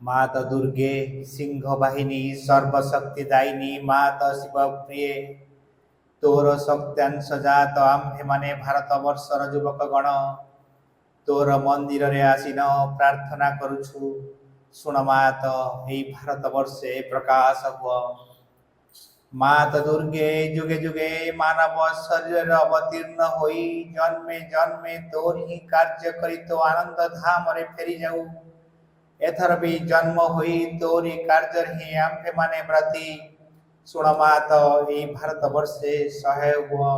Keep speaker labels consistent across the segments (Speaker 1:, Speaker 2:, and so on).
Speaker 1: मात दुर्गे सिंह बाहिनी सर्वशक्ति दायिनी मात शिव प्रिय तोर शक्त्यांश जात आम्भे माने भारत वर्षर युवक गण तोर मंदिर रे आसीन प्रार्थना करुछु शुण मात एई भारत वर्षे प्रकाश हुआ। मात दुर्गे जुगे जुगे मानव शरीर अवतीर्ण होई जन्मे जन्मे तोर ही कार्य करी तो आनंद धाम रे फेरी जाऊ। एथर भी जन्म होई तोरी कार्य ही आम्भे माने ब्रती शुण मात एई भारत वर्षे सहाय हुआ।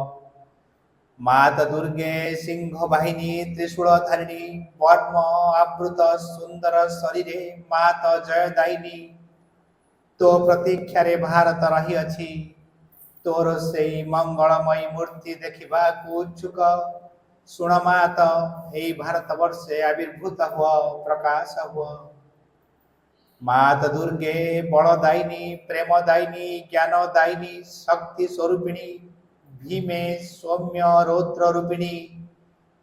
Speaker 1: मात दुर्गे सिंह बाहिनी त्रिशूल धारिणी पद्म आवृत सुंदर शरीरे मात जयदायिनी तो प्रतीक्षा रे भारत रही अछि तोर से मंगलमयी मूर्ति देखा उत्सुक शुण मात एई भारत वर्षे आविर्भूत हुआ प्रकाश हुआ। मात दुर्गे बलदायिनी प्रेमदायिनी ज्ञानदायिनी शक्ति स्वरूपिणी भीमे सौम्य रौद्र रूपिणी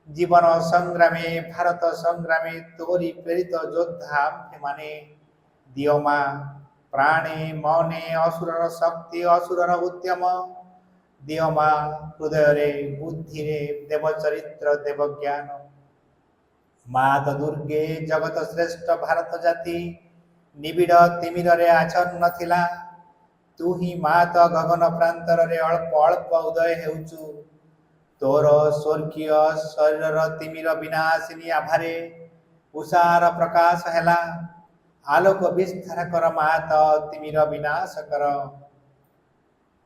Speaker 1: जीवन संग्रामे भारत संग्रामे तोरी प्रेरित योद्धा माने दियो मां प्राणे मने असुरर शक्ति असुरर उद्यम दियो मां हृदय रे बुद्धि रे देव चरित्र देव ज्ञान। मात दुर्गे जगत श्रेष्ठ भारत जाति निबिड़ तिमिर रे आच्छन्न थिला तू ही मात गगन प्रांतर रे अल्प अल्प उदय हेउचु तोर स्वर्गीय शरीर तिमिर विनाशिनी आभारे उषार प्रकाश हेला आलोक विस्तार कर मात तिमिर विनाश कर।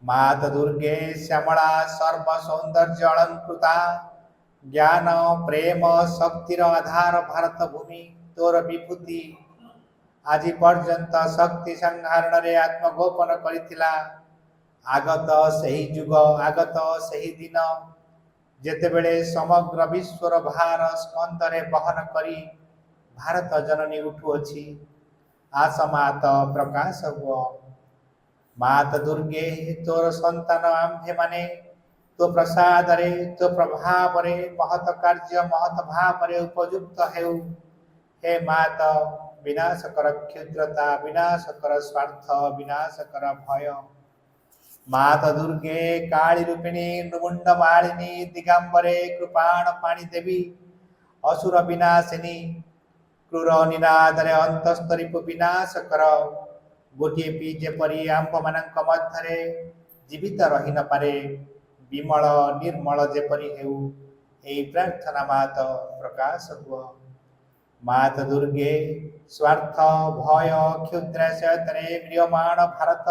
Speaker 1: मात दुर्गे श्यामला सर्व सौंदर्य अलंकृता ज्ञान प्रेम शक्तिर आधार भारत भूमि तोर विभूति आज पर्यंत शक्ति संहारण रे आत्मगोपन करिथिला आगत सही युग आगत सही दिन जेतेबेले समग्र विश्वर भार स्कंदरे बहन करी भारत जननी उठुअछि आस मात प्रकाश हुआ। मात दुर्गे तोर संतान आम्भे माने तो प्रसाद रे तो प्रभाव रे महत कार्य महत भाव रे उपयुक्त हेउ हे मात विनाश कर क्षुद्रता विनाश कर स्वार्थ विनाश कर भय। मात दुर्गे काली रूपिणी मुंड मालिनी दिगंबरे कृपाण पाणी देवी असुर विनाशिनी क्रूर निनाद रे अंतस्तरीप विनाश कर गोटे पी जेपरी आंप मानक मध्यरे जीवित रही न पारे विमल निर्मल जेपरी हेउ एई प्रार्थना मात प्रकाश हुआ। मात दुर्गे स्वार्थ भय क्षुद्राशयतरे म्रियमाण भारत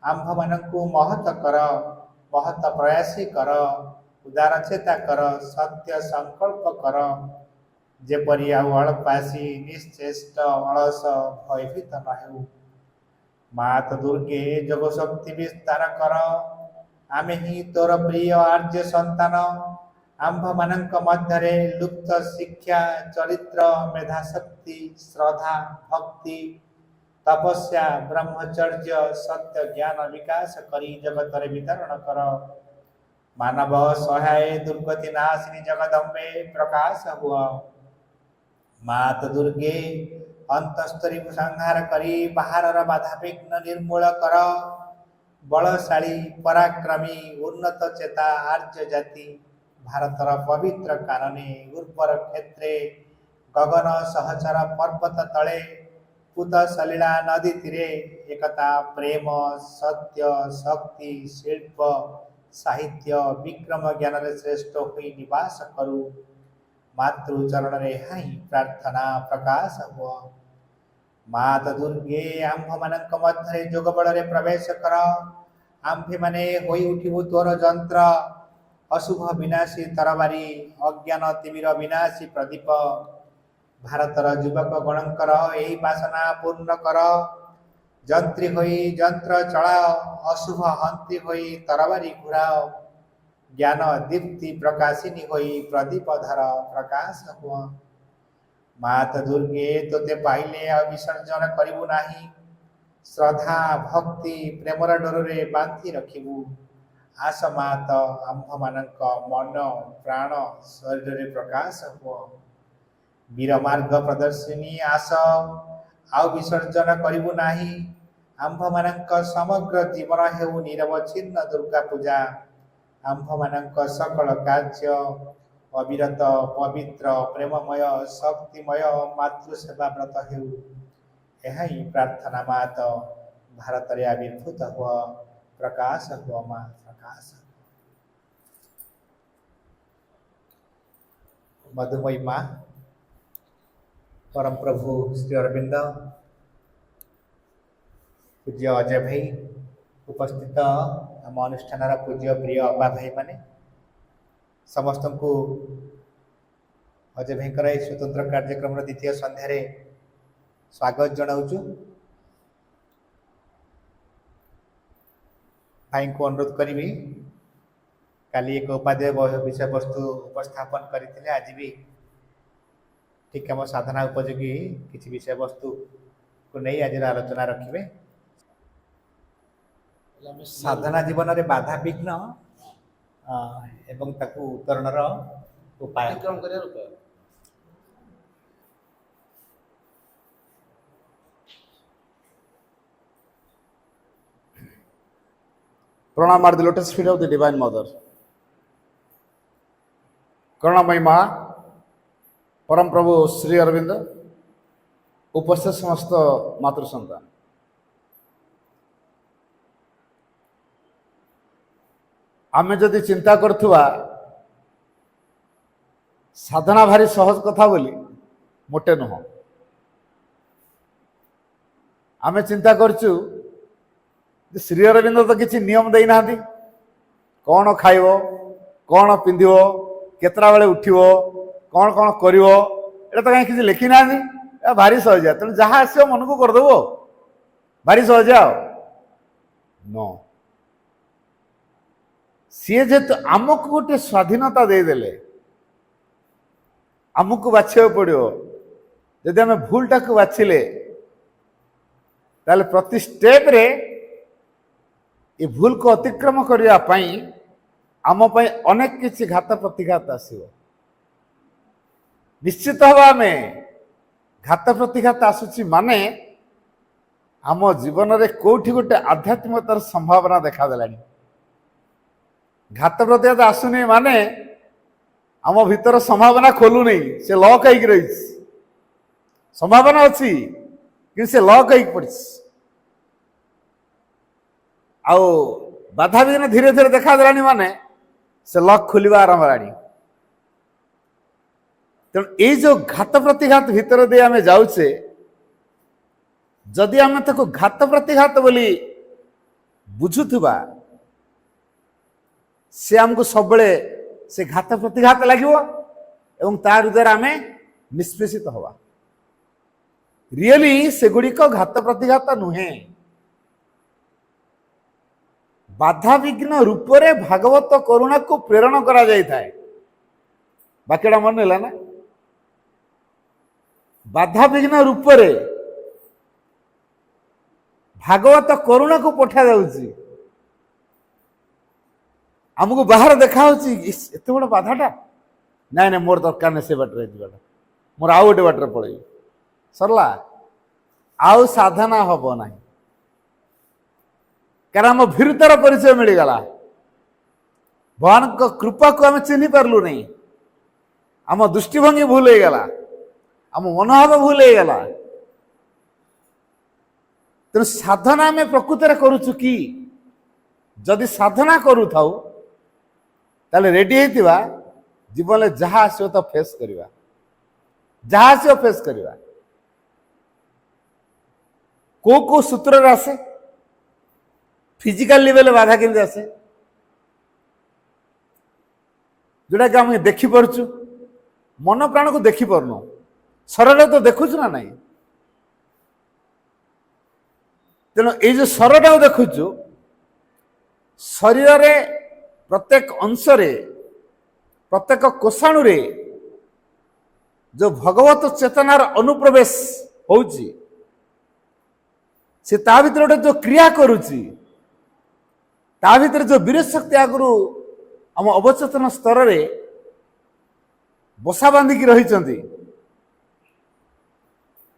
Speaker 1: आंभ मानकु महत कर महत प्रयासी कर उदार चेता कर सत्य संकल्प कर जेपरी आउ अल्पासी निश्चेष्ट अलस भयभीत न हेउ। मात दुर्गे जग शक्ति विस्तार कर आमे ही तोर प्रिय आर्य संतान आंभ मानक मध्यरे लुप्त शिक्षा चरित्र मेधाशक्ति श्रद्धा भक्ति तपस्या ब्रह्मचर्य सत्य ज्ञान विकास करी जगत रे वितरण कर। मानव सहाय दुर्गति नाशिनी जगदम्बे प्रकाश हुआ। मात दुर्गे अंतस्तरी संहार करी बाहर बाधा विघ्न निर्मूल कर बलशाली पराक्रमी उन्नत चेता आर्य जाति भारतर पवित्र कानने उर्वर क्षेत्रे गगन सहचर पर्वत तले पूत सलीला नदी तीरे एकता प्रेम सत्य शक्ति शिल्प साहित्य विक्रम ज्ञान रे श्रेष्ठ हुई निवास करू मातृचरण रे हाई प्रार्थना प्रकाश हुआ। मात दुर्गे आंभ मानक मध्यरे जोग बल रे प्रवेश कर आंभे माने होई उठिबु तोर यंत्र अशुभ विनाशी तरबारी अज्ञान तिमिर विनाशी प्रदीप भारतर युवक गणकर एही वासना पूर्ण कर जंत्री होई यंत्र चलाओ अशुभ हंती होई तरबारी घुराओ ज्ञान दीप्ति प्रकाशिनी होई प्रदीप धर प्रकाश हुआ। मात दुर्गे तोते पाइले विसर्जन करिबु नाही श्रद्धा भक्ति प्रेमर डोरे बांधी रखिबु आस मात आंभ मानक मन प्राण शरीर रे प्रकाश हुआ। वीर मार्ग प्रदर्शिनी आस आउ विसर्जन करिबु नाही। आम्भमानंक समग्र जीवन हेउ निरवच्छिन्न दुर्गा पूजा। आम्भमानंक सकल कार्य अविरत पवित्र प्रेममय शक्तिमय मातृसेवा व्रत हेउ। यह ही प्रार्थना मात भारत रे आविर्भूत हुआ प्रकाश हुआ माँ प्रकाश। मधुमयी माँ परम प्रभु श्री अरविंद पूज्य अजय भाई उपस्थित आम अनुष्ठान पूज्य प्रिय अबा भाई माने समस्त को अजय भाई स्वतंत्र कार्यक्रम द्वितीय संध्यार स्वागत जनाऊँ। भाई को अनुरोध करी काली एक उपाध्याय विषय वस्तु उपस्थापन करते आज भी ठीक आम साधना उपयोगी किसी विषय वस्तु को नहीं आज आलोचना रखिए। साधना जीवन में बाधा विघ्न एवं ताकू उतरणर उपाय
Speaker 2: Pranam at the lotus feet of the Divine Mother. करुणामयी माँ परम प्रभु श्री अरविंद उपस्थित समस्त मातृ संतान आमे जदि चिंता करथुवा साधना भारी सहज कथा बोली मोटे नुह। आमे चिंता करचु श्री अरविंद तो किसी नियम दे ना कौन खाइब कौन पिंधिब केतरा बेले उठिब कौन कौन करिवो एटा तो कहीं किसी लिखी ना भारी सहज तेणु जहाँ आसो मन को करदेव भारी सहज नो सी जेतु आमको गोटे स्वाधीनता देदेले आमको बाछा पड़ो जदि आम भूलटा को बाछिले ताले प्रति स्टेप रे ये भूल को अतिक्रम करने आम अनेक किसी घात प्रतिघात आसो निश्चित हवा में घात प्रतिघात आसुची माने आम जीवन रे कोठी गोटे आध्यात्मिकतार संभावना देखा देलानी। घात प्रतिघात आसुनी माने आम भीतर संभावना खोलू नहीं से लॉक होइक रही संभावना अच्छी कि से लॉक होइक पड़ी आउ बाधा विघ्न धीरे धीरे देखा देलानी माने से लॉक खोलिबा आरंभ हेलानी। तेणु ये जो घात प्रतिघात भितर दे आमे जाउचे जदि आमे ताको घात प्रतिघात बोली बुझुथुबा से हमको सब बड़े से घात प्रतिघात लागिवो एवं तार द्वारा आमे निष्पेषित हवा। रियली से गुड़ी को घात प्रतिघात नुहे बाधा विघ्न रूप रे भागवत करुणा को प्रेरण करा जाय थाए। बाकीटा मन है ना बाधा विघ्न रूप रे भागवत करुणा को पठा जाउची आमको बाहर देखा एत बड़ बाधाटा नाई ना मोर दरकार नहीं से बाटर जाटा मोर आउ गोटे बाटर पड़े सरला आउ साधना हम ना कारण आम भीरुतार परिचय मिलगला भगवान को कृपा को आम चिन्ह पार्लु नहीं आम दृष्टिभंगी भूल हो गला आम मनोभाव भूल हो गला। तेणु साधना आम प्रकृत में करुचु कि जदि साधना करू थाउ ताले रेडी होइतिबा जीवन में जहाँ आसो तो फेस करवा जहाँ आसो फेस करवा को सूत्र आसे फिजिकल लेवल बाधा केमती आसे जोटा कि आम देखी पारचु मन प्राण को देखी पारनु शरीर तो देखुचु ना नहीं। तेणु ये जो शरीर देखुचु शरीर रे प्रत्येक अंश रे प्रत्येक कोषाणु रे जो भगवत चेतनार अनुप्रवेश होउची से ता भीतर गोटे जो क्रिया करुची ता भीतर जो वीर शक्ति आगु आम अवचेतन स्तर रे बसा बांधिकी रही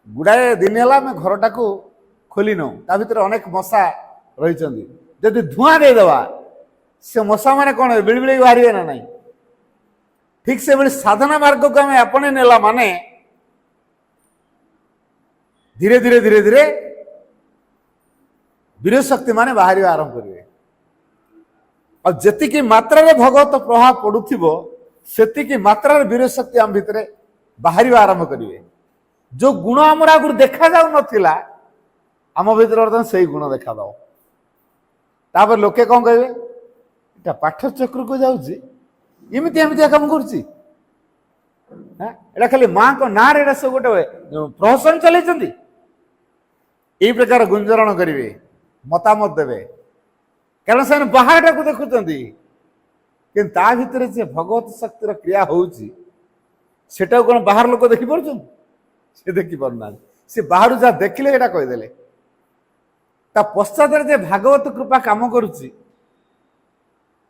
Speaker 2: गुड़ाए दिन है आम घरटा को खोली नौ ता भीतर अनेक मशा रही जदि धूआं देदेवा से मशा मैंने कौन बिड़बिड़ बाहर ना नहीं ठीक से भाई साधना मार्ग को आम आपणे नेला माने धीरे धीरे धीरे धीरे विरोध शक्ति माने बाहर आरंभ करेंगे और जी मात्रा रे भगवत प्रभाव पड़ुथिबो सेतिकी मात्रा रे विरोध शक्ति आम भितर बाहर आरंभ करेंगे जो गुण आमर आगुर देखा जाऊ नथिला आम भीतर बर्तमान से गुण देखा दाओ तापर लोके कौन कहे इटा पाठ चक्र को जाऊँगी इमती एमती काम करुच्ची खाली माँ को ना रे सब गोटे प्रहसन चलती यही प्रकार गुंजरण करेंगे मतामत देवे कारण से बाहर को देखुं कि ता भितर जे भगवत शक्तिर क्रिया होटा कौन बाहर लोक देखिपार से देखिपार सी बाहर जहाँ देखिले यहाँ कहीदेले ता पश्चात जे भागवत कृपा काम करुच्ची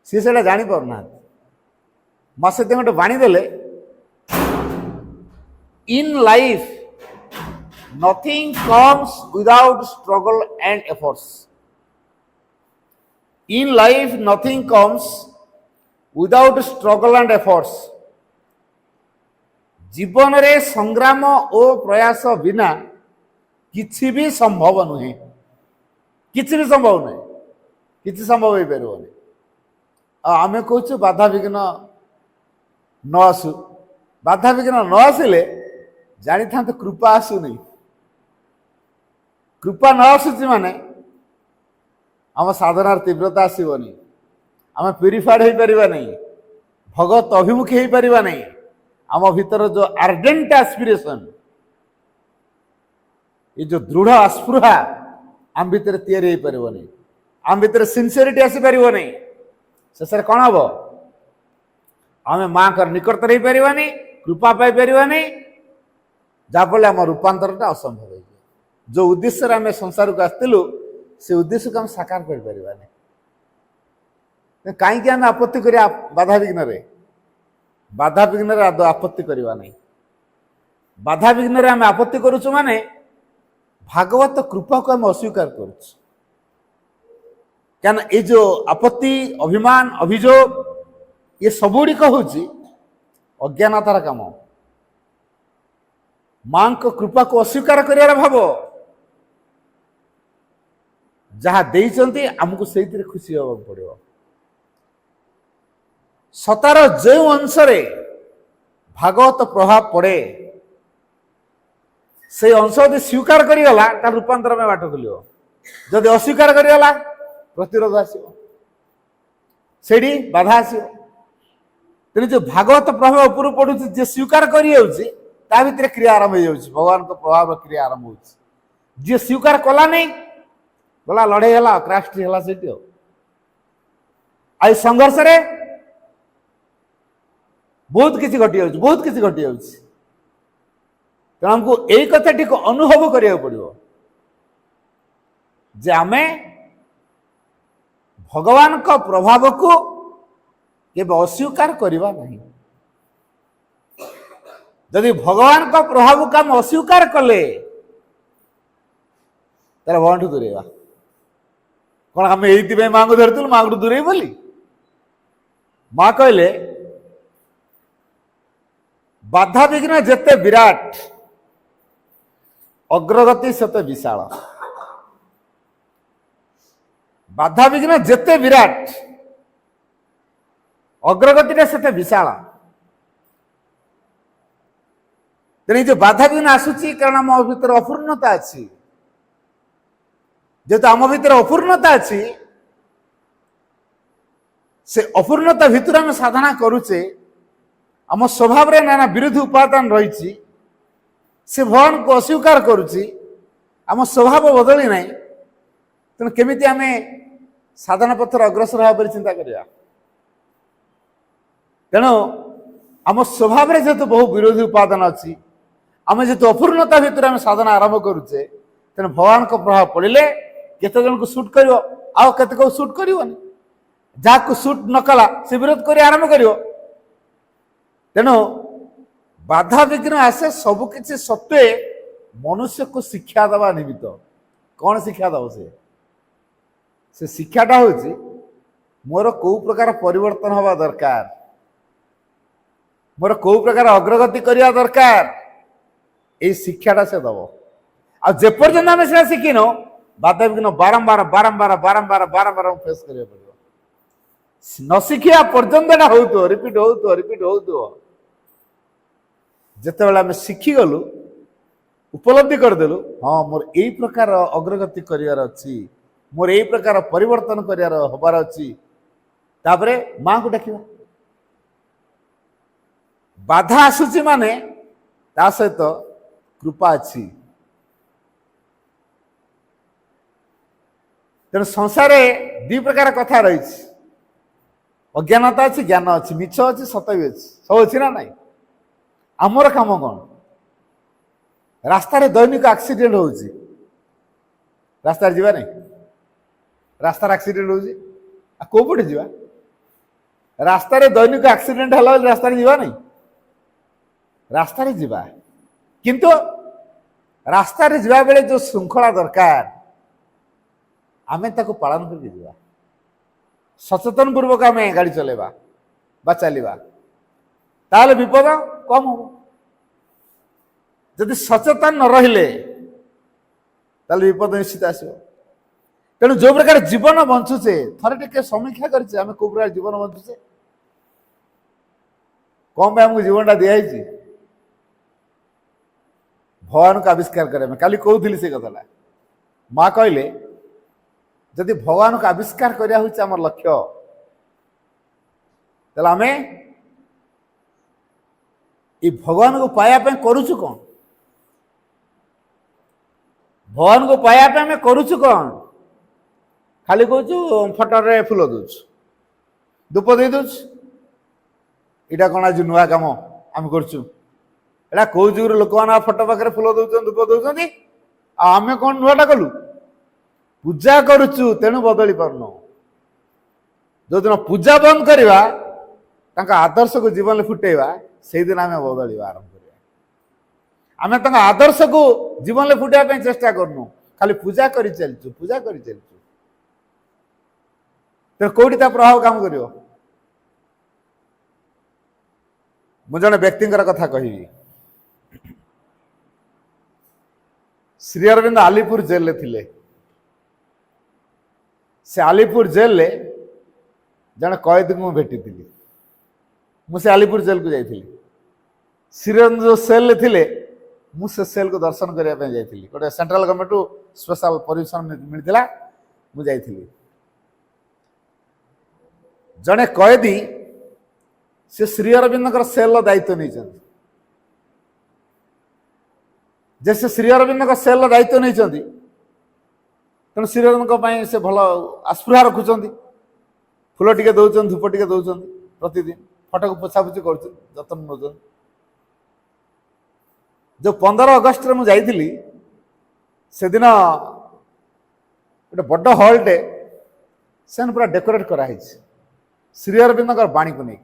Speaker 2: सी से जापर ना मसे गोटे बाणी देले in life nothing comes without struggle and efforts in life nothing comes without struggle and efforts जीवन रे संग्राम और प्रयास बिना किछि भी संभव नुहे किछि भी संभव नुहे किछि संभव हो पारे आमे कहूँ बाधा विघ्न न आसु बाधा विघ्न न आसिले जानी था कृपा आसुनी कृपा न आसुची माने आम साधनार तीव्रता आसबनी आम प्यूरिफाइड हो पार नहीं भगवत अभिमुखी हो पार नहीं आम भीतर जो आर्डेंट एस्पिरेशन ये जो दृढ़ आस्पृहा आम भीतर तैयारी हो पारनी आम भीतर सिंसियरिटी आसी पार नहीं शेष कौन हम आम माँ का निकट रही पारानी कृपा पाई पारानी जहाँफल आम रूपांतरटा असंभव हो जो उद्देश्य आम संसार को आसलु से उद्देश्य को आम साकार कर कहीं आम आपत्ति करिया बाधा विघ्न आदौ आपत्ति करवा नहीं बाधा विघ्न आम आपत्ति करुचु माने भागवत कृपा को आम अस्वीकार करुचु क्या ये जो आपत्ति अभिमान अभियोग ये सबुड़िक हूँ अज्ञानतार काम मां को कृपा को अस्वीकार कर भाव जहाँ देइचंती आमको से खुशी हवा पड़ो सतार जो अंश भागवत प्रभाव पड़े से अंश यदि स्वीकार करगला रूपांतर में बाट खुल जदि अस्वीकार करगला प्रतिरोध आसो से बाधा आसो तेणु जो भागवत प्रभाव ऊपर पड़ू जे स्वीकार कर भितर क्रिया आरंभ हो भगवान को प्रभाव क्रिया आरंभ हो जी स्वीकार कला नहीं गला लड़े है क्राफ्ट है से आई संघर्ष रे बहुत किसी घटी जाऊँ बहुत किसी घटी जाऊँ तेणु हमको यही कथाटी को अनुभव करिया पड़ो जे आमे भगवान का प्रभाव को केवल अस्वीकार करवा नहीं यदि भगवान का प्रभाव को हम अस्वीकार कले तार भगवान ठू दूरेवा कौन आम ये माँ को धरतु माँ को दूरे बोली माँ कहले बाधा विघ्न जेते विराट अग्रगति सेते विशाल बाधा विघ्न जेते विराट अग्रगति सेते विशाल तेणु जो बाधा विघ्न आसूची कारण आम भीतर अपूर्णता अच्छी जेहेतु आम भीतर अपूर्णता अच्छी से अपूर्णता भितर आम साधना करुचे आम स्वभाव रे नाना विरोधी उपादान रही से भगवान को अस्वीकार करुच्ची आम स्वभाव बदली ना तेणु केमिति आम साधना पथर अग्रसर होगा चिंता करिया तेणु आम स्वभाव रे जेहेतु बहु विरोधी उपादान अच्छी आम जेहेतु अपूर्णता भितर आम साधना आरंभ करुचे तेणु भगवान को प्रभाव पड़े केते जन को सुट कर आउ केते को सुट करनी जहाँ को सुट न कला से विरोध कर आरंभ कर तेणु बाधा विघ्न आसे सबकिछि सत्वे मनुष्य को शिक्षा दबा निमित्त कौन शिक्षा दब से शिक्षाटा हूँ मोर को प्रकार परिवर्तन हवा दरकार मोर को प्रकार अग्रगति करने दरकार ये शिक्षाटा से दब आपर्यंत आम से शिखिन बाधा विघ्न बारंबार बारंबार बारंबार बारंबार फेस करा पड़ो न शिखिया पर्यंत हो रिपीट हो रिपीट हो जिते आम शिखिगलु उपलब्धि करदेलु हाँ मोर यही प्रकार अग्रगति करार अच्छी मोर यही प्रकार परिवर्तन करार हबार अच्छी तापरे माँ को डाकिबा बाधा आसुची माने ता सहित कृपा अच्छी तेणु संसार दी प्रकार कथा रही अज्ञानता अच्छी ज्ञान अच्छी मिछ अच्छी सत भी अच्छी सब अच्छी ना नाई आमर काम कौन रास्तार दैनिक एक्सीडेंट हो रास्तार जीवा नहीं रास्तार एक्सीडेंट हो कोपटे जीवा रास्तार दैनिक एक्सीडेंट है रास्तार जीवा नहीं रास्तार जीवा किंतु रास्तार जीवा बेले जो श्रृंखला दरकार आमे ताको पालन करके जीवा सचेतन पूर्वक आम गाड़ी चलेबा बा चलवा ताले विपद कम हो जदि सचेतन न रहिले ताले विपद निश्चित आसो तेणु जो प्रकार जीवन बंचुचे थरे टिके समीक्षा करछे आमे को प्रकार जीवन बंचुचे कौन पे हमको जीवनटा दिखाई भगवान को आविष्कार करे काली कहूली से कथा माँ कहले जदि भगवान को आविष्कार करिया होइछ हमर लक्ष्य तले आमे ई भगवान को पाया पे करूछु कौन भगवान को पाया पे आमे करूछु कौन खाली कहूछु फटर रे फूल दउछु धूप दे दउछु इटा कौन आज नुआ काम आम करछु एटा कौ जुगर लोक मान फटो पाखे फूल दउछन धूप दउछन आमे कौन नुआटा कलु पूजा करुचु तेणु बदली पारन जो दिन पूजा बंद करवा आदर्श को जीवन में फुटेवा से दिन आम बदल आरंभ करें आम आदर्श को जीवन में फुटाई चेष्टा करनु खाली पूजा कर चलचु पूजा कर चलचु तेणु कौटी प्रभाव काम कर जड़े व्यक्ति कथा कहि श्री अरविंद आलीपुर जेल में थिले से आलीपुर जेल ले जड़े कैदी को भेटी मुझे आलीपुर जेल को जाइली श्री अरविंद जो सेल थे मुझे सेल को दर्शन करने जाइली गोटे सेंट्रल गवर्नमेंट स्पेशल परमिशन मिलता मुझे जड़े कैदी से श्री अरविंद सेल दायित्व नहीं जैसे श्री अरविंद सेल दायित्व नहीं तेणु श्री अरविंद से भल आस्पृहा रखुंट फूल टिके दौरान धूप टिके दौरान प्रतिदिन फटो को पोछापुछी कर जतन नौ जो 15 अगस्ट रे मुझे से दिन गोटे बड़ हॉलटे से पूरा डेकोरेट कराई श्री अरविंद बाणी को नहीं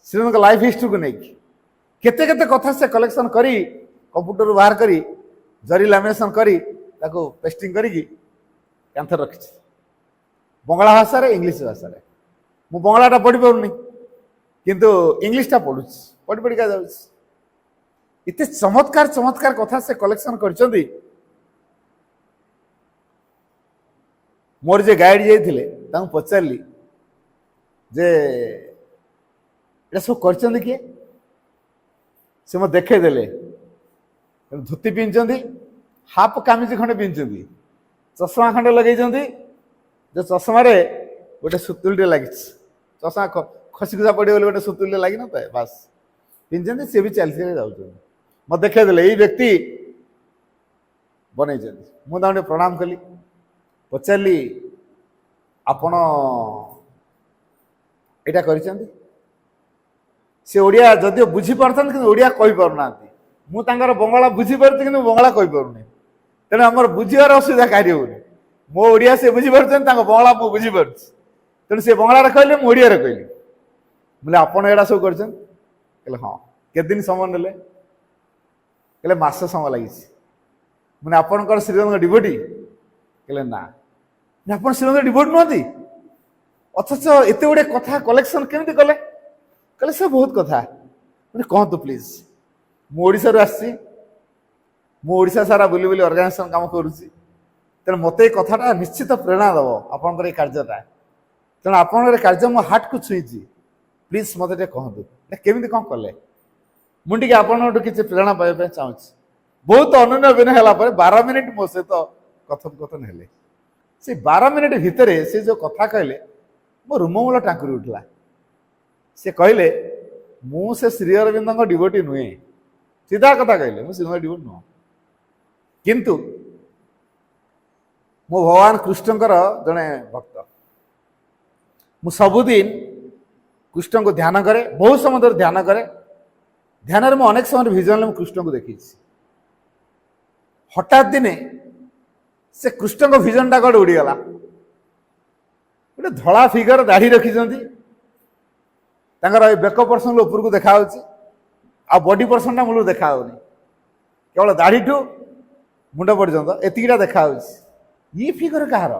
Speaker 2: श्री अरविंद लाइफ हिस्ट्री को नहीं केते केते कथा से कलेक्शन करी कंप्यूटर बाहर करी जरी लैमिनेशन करी ताको पेस्टिंग करी कैंथर रखी बंगला भाषा रे इंग्लिश भाषा रे मु बंगलाटा पढ़ी पारुनी किंतु इंग्लिशटा पढ़ु पढ़ी पढ़ी का जाउछ इते चमत्कार चमत्कार कथा से कलेक्शन करचंदी मोर जे गाइड जाइथिले तांको पचारली जे एटा सब करचंदी किए से मो देखे देले धोती पिंचंदी हाफ कामिज खंडे पिंचंदी चश्मा खंडे लगे जो चश्मा रे गोटे सुतुलटे लगी चश्मा खसी खुसा पड़े गोटे सुतुलटे लगी ना बास पिंचंदी सी भी चलते जाऊँ मत देखे देले ये व्यक्ति बनई मुझे प्रणाम कली पचारि आपण एटा कर से ओडिया जदिव बुझी पारथन कि ओडिया कहि पारना मु तांकर बंगला बुझी पारथि कि बंगला कहि पारुनी तेणु आमर बुझीबार असुविधा कार्य होनी मो ओडिया से बुझी पारछन तांको बंगला मु बुझी पारछि तेणु से बंगला रे कहले मु ओडिया रे कहली बोले आपण एडा सब करछन कहले हां के दिन समय नेले कहले मास समय लगी मैंने आपंकर श्रीरंग डिवोटी कहले ना आप श्रीरंग डिवोटी नुहति अथच एत गुड़े कथा कलेक्शन केमी कले कहले से बहुत कथा मैंने कहतु प्लीज मुझा आसी मुझा सारा बुली बुली ऑर्गेनाइजेशन काम करुच्ची तेणु मत कथाटा निश्चित प्रेरणा दब आपंकर कार्यटा तेणु आपंकर कार्य मो हार्ट को छुईची प्लीज मत कहतु केमी कौन कले मुझे आपठ किसी प्रेरणा पाइबा चाहूँ बहुत अनन्य अभिनय है 12 मिनिट मो सहित कथोपकथन हेले से 12 मिनिट भितर से जो कथा कहले मो रुममूल टांकुरी उठला से कहले मुझे श्री अरविंद डिवोटी नुहे सीधा कथा कहले मुझे श्री डिवोटी नुह किंतु मो भगवान कृष्णकर जड़े भक्त मु सबुदिन कृष्ण को ध्यान करे बहुत समय ध्यान करे ध्यान में अनेक समय विजन कृष्ण को देखी हठात दिने से कृष्ण को विजन टा कड़े उड़ीगला गोटे धला फिगर दाढ़ी रखिंट बेक पर्सन ऊपर को देखा आ बॉडी पर्सन मूल देखा केवल दाढ़ी ठू मुंड पर्यंत एतिकीटा देखा ये फिगर कहार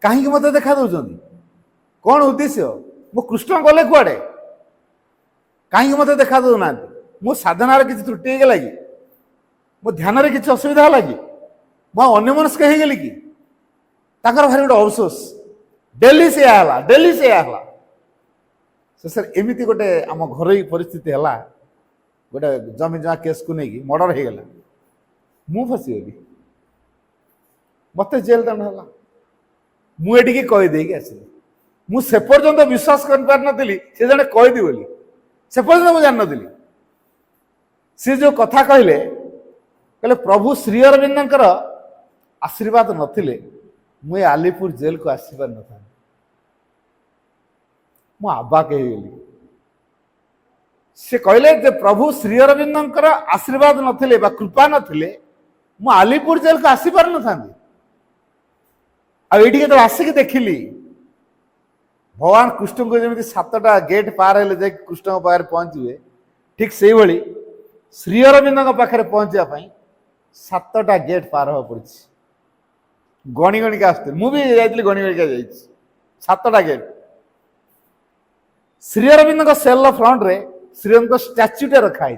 Speaker 2: कहीं मत देखा दौरान कौन उद्देश्य मो कृष्ण गले कुआडे कहीं मत देखा दौना मो साधनार किसी त्रुटि होगा कि मो ध्यान किसी असुविधा है कि मुझे अन्यमनस्क हो गली कि भारी गोटे अफसोस डेली से सर एमती गोटे आम घर परिस्थिति है गोटे जमी जमा केस को लेकिन मर्डर हो गला मु फसीगली मत जेल दंड है मुझे कहीदे आसली मुझे पर्यंत विश्वास कर पार नी से जड़े कैदी बोली से पर्यंत मुझे जान नी सी जो कथा कहले कहले प्रभु श्री अरविंदर आशीर्वाद नथिले मुझे आलीपुर जेल को आसी पार न मु आबाक गली से कहले जे प्रभु श्री अरविंदर आशीर्वाद नथिले बा कृपा नथिले मु आलीपुर जेल को आसी पार न आठी जो आसिक देखिली भगवान कृष्ण को जमी 7टा गेट पार हेले जाए कृष्ण पाखे पहुंचे ठीक से भाई श्री अरविंद पाखे पहुंचापी 7टा गेट पार हाँ पड़ी गणी गणिका आसते मुझे गणी गणिका जा 7टा गेट श्री अरविंद सेल फ्रंट रे श्री अरविंद स्टाच्यूटे रखाई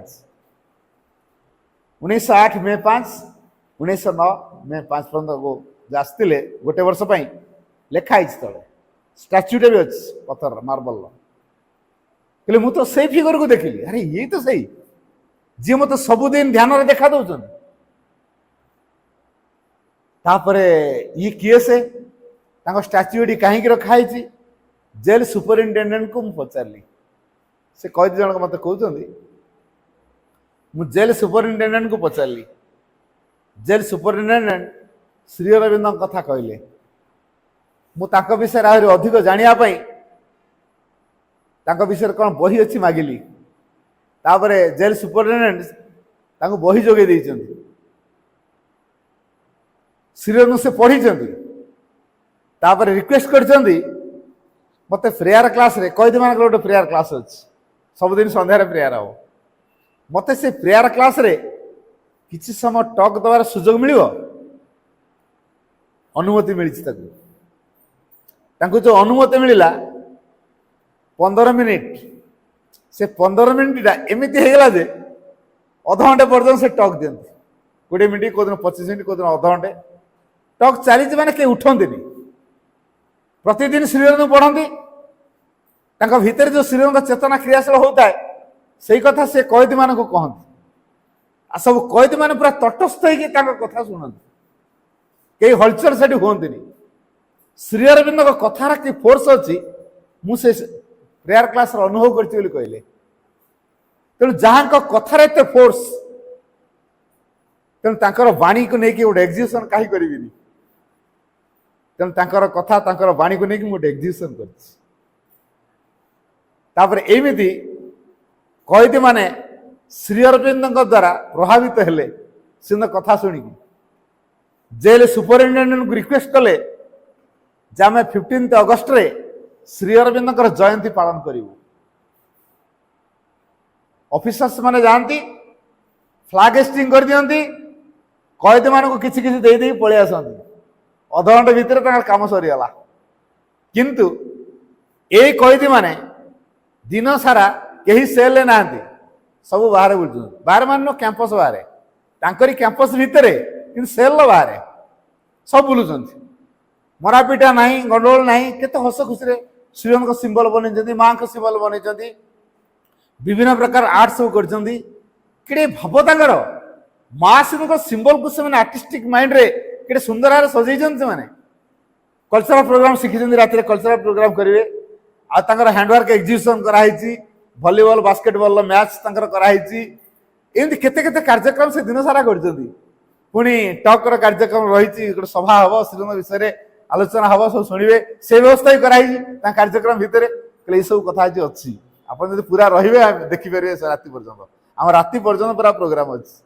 Speaker 2: 1908 मे 5 1909 मे 5 पर्यटन आसते गोटे वर्ष लिखाई तले स्टाच्यूटे भी अच्छे पत्थर मार्बल कहले मु तो से फिगर को देखिली अरे ये तो सही जी मत सबुदिन ध्यान में देखा दौन ये किए से स्टाच्यूटी कहीं रखाई जेल सुपरिटेडेट को मुझे पचारि से कैदी जन मत कहते मु जेल सुपरिटेडेट को पचारि जेल सुपरिटेडेट श्री अरविंद कथा कहले मु विषय आहरी अधिक जानापी विषय कौन बही अच्छी मागिली तापरे जेल सुपरिटेडेट बही जोगे देइछन्ति श्री अरविंद से पढ़ी तापरे रिक्वेस्ट करछन्ति मते प्रेयर क्लास रे कैदी मान गोटे प्रेयर क्लास अच्छी सबुदिन संध्यार प्रेयर हम मते से प्रेयर क्लास रे किसी समय टॉक दबार सुजोग मिल अनुमति मिली जो अनुमति मिलला 15 मिनिट से 15 मिनिटा एमती होगा जे अध घंटे पर्यटन से टॉक दिखती 20 मिनिट कौ दिन 25 मिनिट कौ दिन अध घंटे टॉक चली मैंने कहीं उठती प्रतिदिन श्रीरंग पढ़ती भितर जो श्रीरंग चेतना क्रियाशील होता है से कथा से कैदी मान कहती आ सब कैदी मान पूरा तटस्थ होकर कथा शुणती कई हलचल से हमें श्री अरविंद कथार कि फोर्स अच्छी मुझे प्रेयर क्लास अनुभव कर कहले तेणु जहाँ कथार एत फोर्स तेणु वाणी को लेकिन गोटे एग्जिबिशन कहीं करी तेणु कथा वाणी को लेकिन गोटे एग्जिबिशन कर एमती कैदी माने श्री अरविंद द्वारा प्रभावित हेले से कथा शुणिकी जेल सुपरिटेडेट को रिक्वेस्ट कले आम 15 अगस्ट रे श्री अरविंद जयंती पालन करूँ ऑफिसर्स माने जानती फ्लाग हेस्टिंग कर दियंती कैदी मानक किसी किसी दे दे पळै आसंती अधघंटे भितर काम सरीगला किंतु ए कैदी माने दिन सारा कहीं सेल ना सब बाहर बुलूँ बाहर मान कैंपस बाहर तांकरी कैंपस भितर कि सेल बाहर सब बुलूं मरापिटा ना गंडगोल ना केते हस खुशी श्रीराम सिंबल बन माँ का सिंबल बन विभिन्न प्रकार आर्ट सब कर भाव तर माँ श्री सिंबल को से आर्टिस्टिक माइंड रे कि सुंदर भाव सजई से कल्चरल प्रोग्राम शिखी रात कल्चरल प्रोग्राम करेंगे आर हैंडवर्क एग्जिबिशन कराई भलीबल बास्केटबॉल मैच कराई एमती केते केते कार्यक्रम से दिन सारा कर पुणी टॉक कार्यक्रम रही सभा हम श्रीराम विषय आलोचना हम सब शुणे से व्यवस्था ही कराई कार्यक्रम भितर ये सब कथा अच्छी आप पूरा रे देखिपारे राति पर्यंत आम राति पर्यंत पूरा प्रोग्राम अच्छी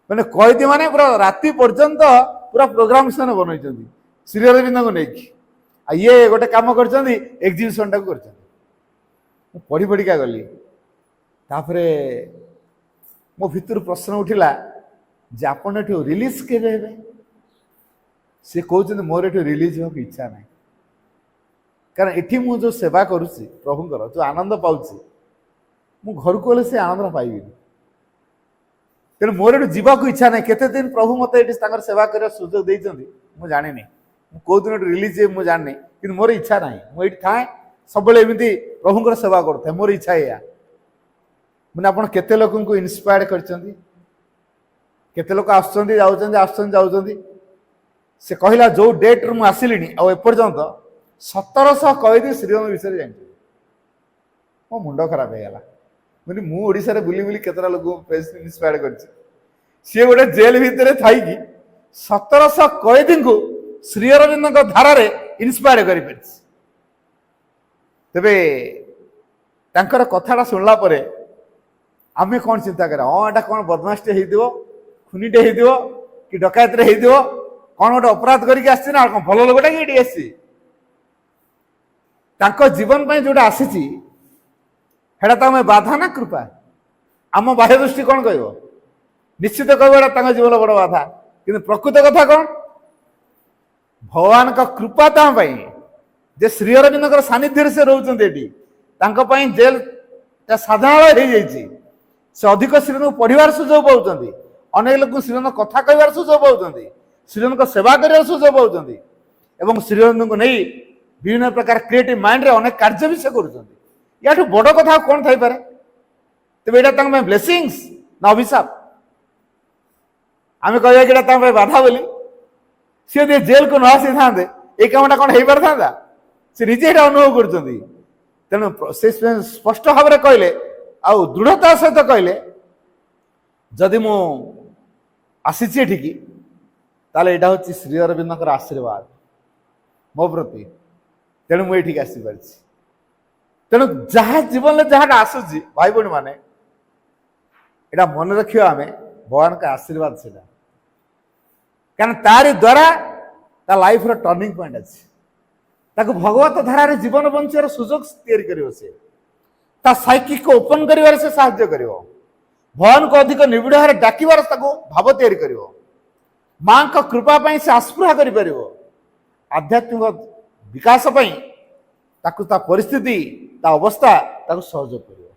Speaker 2: मैंने कैदी मैंने पूरा राति पर्यंत पूरा प्रोग्राम से बनई श्री अरविंद को लेकिन ये गोटे कम कर एग्जिबिशन टाक पढ़ी पढ़िका गली तापरे मो भितर प्रश्न उठिला जे आपन एठो रिलीज केबे हेबे से कहते मोर एठो रिलीज हो इच्छा ना कारण एठी मु जो सेवा करुची प्रभुंकर जो आनंद पाउची मु घर को गले से आनंद पाइबी तेणु मोर एठो जीवा को इच्छा ना केते दिन प्रभु मते एठी ताकर सेवा कर सुযোগ देइचंदी मु जानि नै मु को दिन एठो रिलीज मु जानि कि मोर इच्छा ना मु एठी थाए सब बेले एमिति प्रभुंकर सेवा करथे मोर इच्छा या मैंने आप केते लोक को इन्स्पायर करचंदी केते लोक आसुचंदी जाउचंदी से कहला जो डेट रु आसिलिनी आ एपर्यंत 1700 कैदी श्रीराम विषय जान मो मुंड खराब है मैंने मु ओडिसा रे बुली बुली केतरा लोक इन्स्पायर करछि सी गोटे जेल भितर थाई कि 1700 कैदी को श्री अरविंद धारा रे इन्स्पायर करि परछि तेबे तांकर कथाटा सुनला परे आमे कौन चिंता करा हाँ एटा कौन बदमाशटे हो खुनीटे हो कि डकायतरे हो कौन गोटे अपराध करके आसी ना कौन भल लोकटा कि आसी जीवन पर जोटा आसी बाधा ना कृपा आम बाह्य दृष्टि कौन कह निश्चित कह जीवन बड़ बाधा कि प्रकृत कथा कौन भगवान का कृपा जे श्री अरविंद सानिध्य से रोचे जेल साधारण हो जाइए से अधिक श्रीराम पढ़ार सुजोग पाँच अनेक लोग श्रीराम कथा कहबार सुजोग पाँच श्रीराम सेवा कर सुजोग पाँच श्रीराम को नहीं विभिन्न प्रकार क्रिएटिव माइंड रे अनेक कार्य भी से कर बड़ कथा कौन थी पारे तेज यहाँ ब्लेसिंग्स ना अभिशाप आम कह बाधा बोली सी जेल को न आसी था ये कमटा कौन हो पार था सी निजे अनुभव कर तेणु से स्पष्ट भाव में कहले आ दृढ़ता सहित कहले जदि मु आसी ताले एटा होची श्री अरविंद आशीर्वाद मो प्रति तेणु मुझे आसी पार तेणु जहाँ जीवन में जहाँ आसूची भाई भौणी मैंने एटा मन रखियो आमे भगवान का आशीर्वाद से कारण तारी द्वारा ता लाइफ रो टर्निंग पॉइंट अच्छी ताको भगवत धारा जीवन बंचार सुजोग तैयारी करिवो से ता साइकिक को ओपन करिवार से सहायता करिवो भगवान को अधिक निबिड़ भाव डाकिबार ताको भाव तैयारी करिवो मां का कृपा पई से आस्पृहा करि परिवो आध्यात्मिक विकास पई ताको ता परिस्थिति ता अवस्था ताको सहयोग करिवो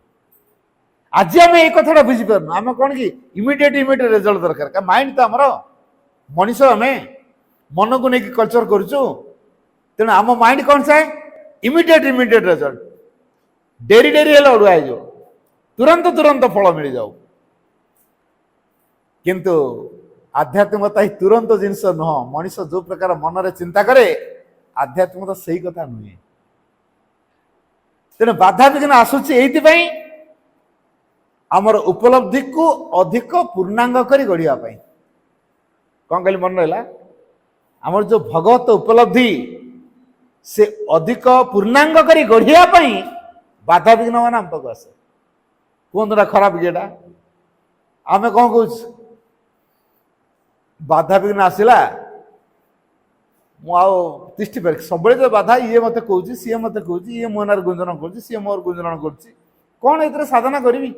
Speaker 2: आज आम ये कथा बुझी पारनु आम कौन कि इमिडिएट रिजल्ट दरकार का माइंड तो आमर मनीष आम मन को लेकिन कल्चर करुचु तेणु आम माइंड कौन चाहे इमिडिएट रिजल्ट डेरी हेल्ला अड़ुआ हो तुरंत फल मिल जाऊ किंतु आध्यात्मिकता ही तुरंत जिनस नुह मनीष जो प्रकार मन रे चिंता करे आध्यात्मिकता सही कथा नुहे तेणु बाधा विघ्न आसूची ये आमर उपलब्धि को अधिक पूर्णांग करी गढ़िया कौन कहली मन रहा आमर जो भगवत उपलब्धि से अधिक पूर्णांग करी गढ़िया बाधा विघ्न मान आम पाक आसे कहतु ना खराब किएटा आम कौन कह बाधा विघ्न आसला मुष्टि पार सब जो बाधा ये मत कह सी मत कह ये मो नार गुंजन कर मोर गुंजन कर कौन ए साधना करी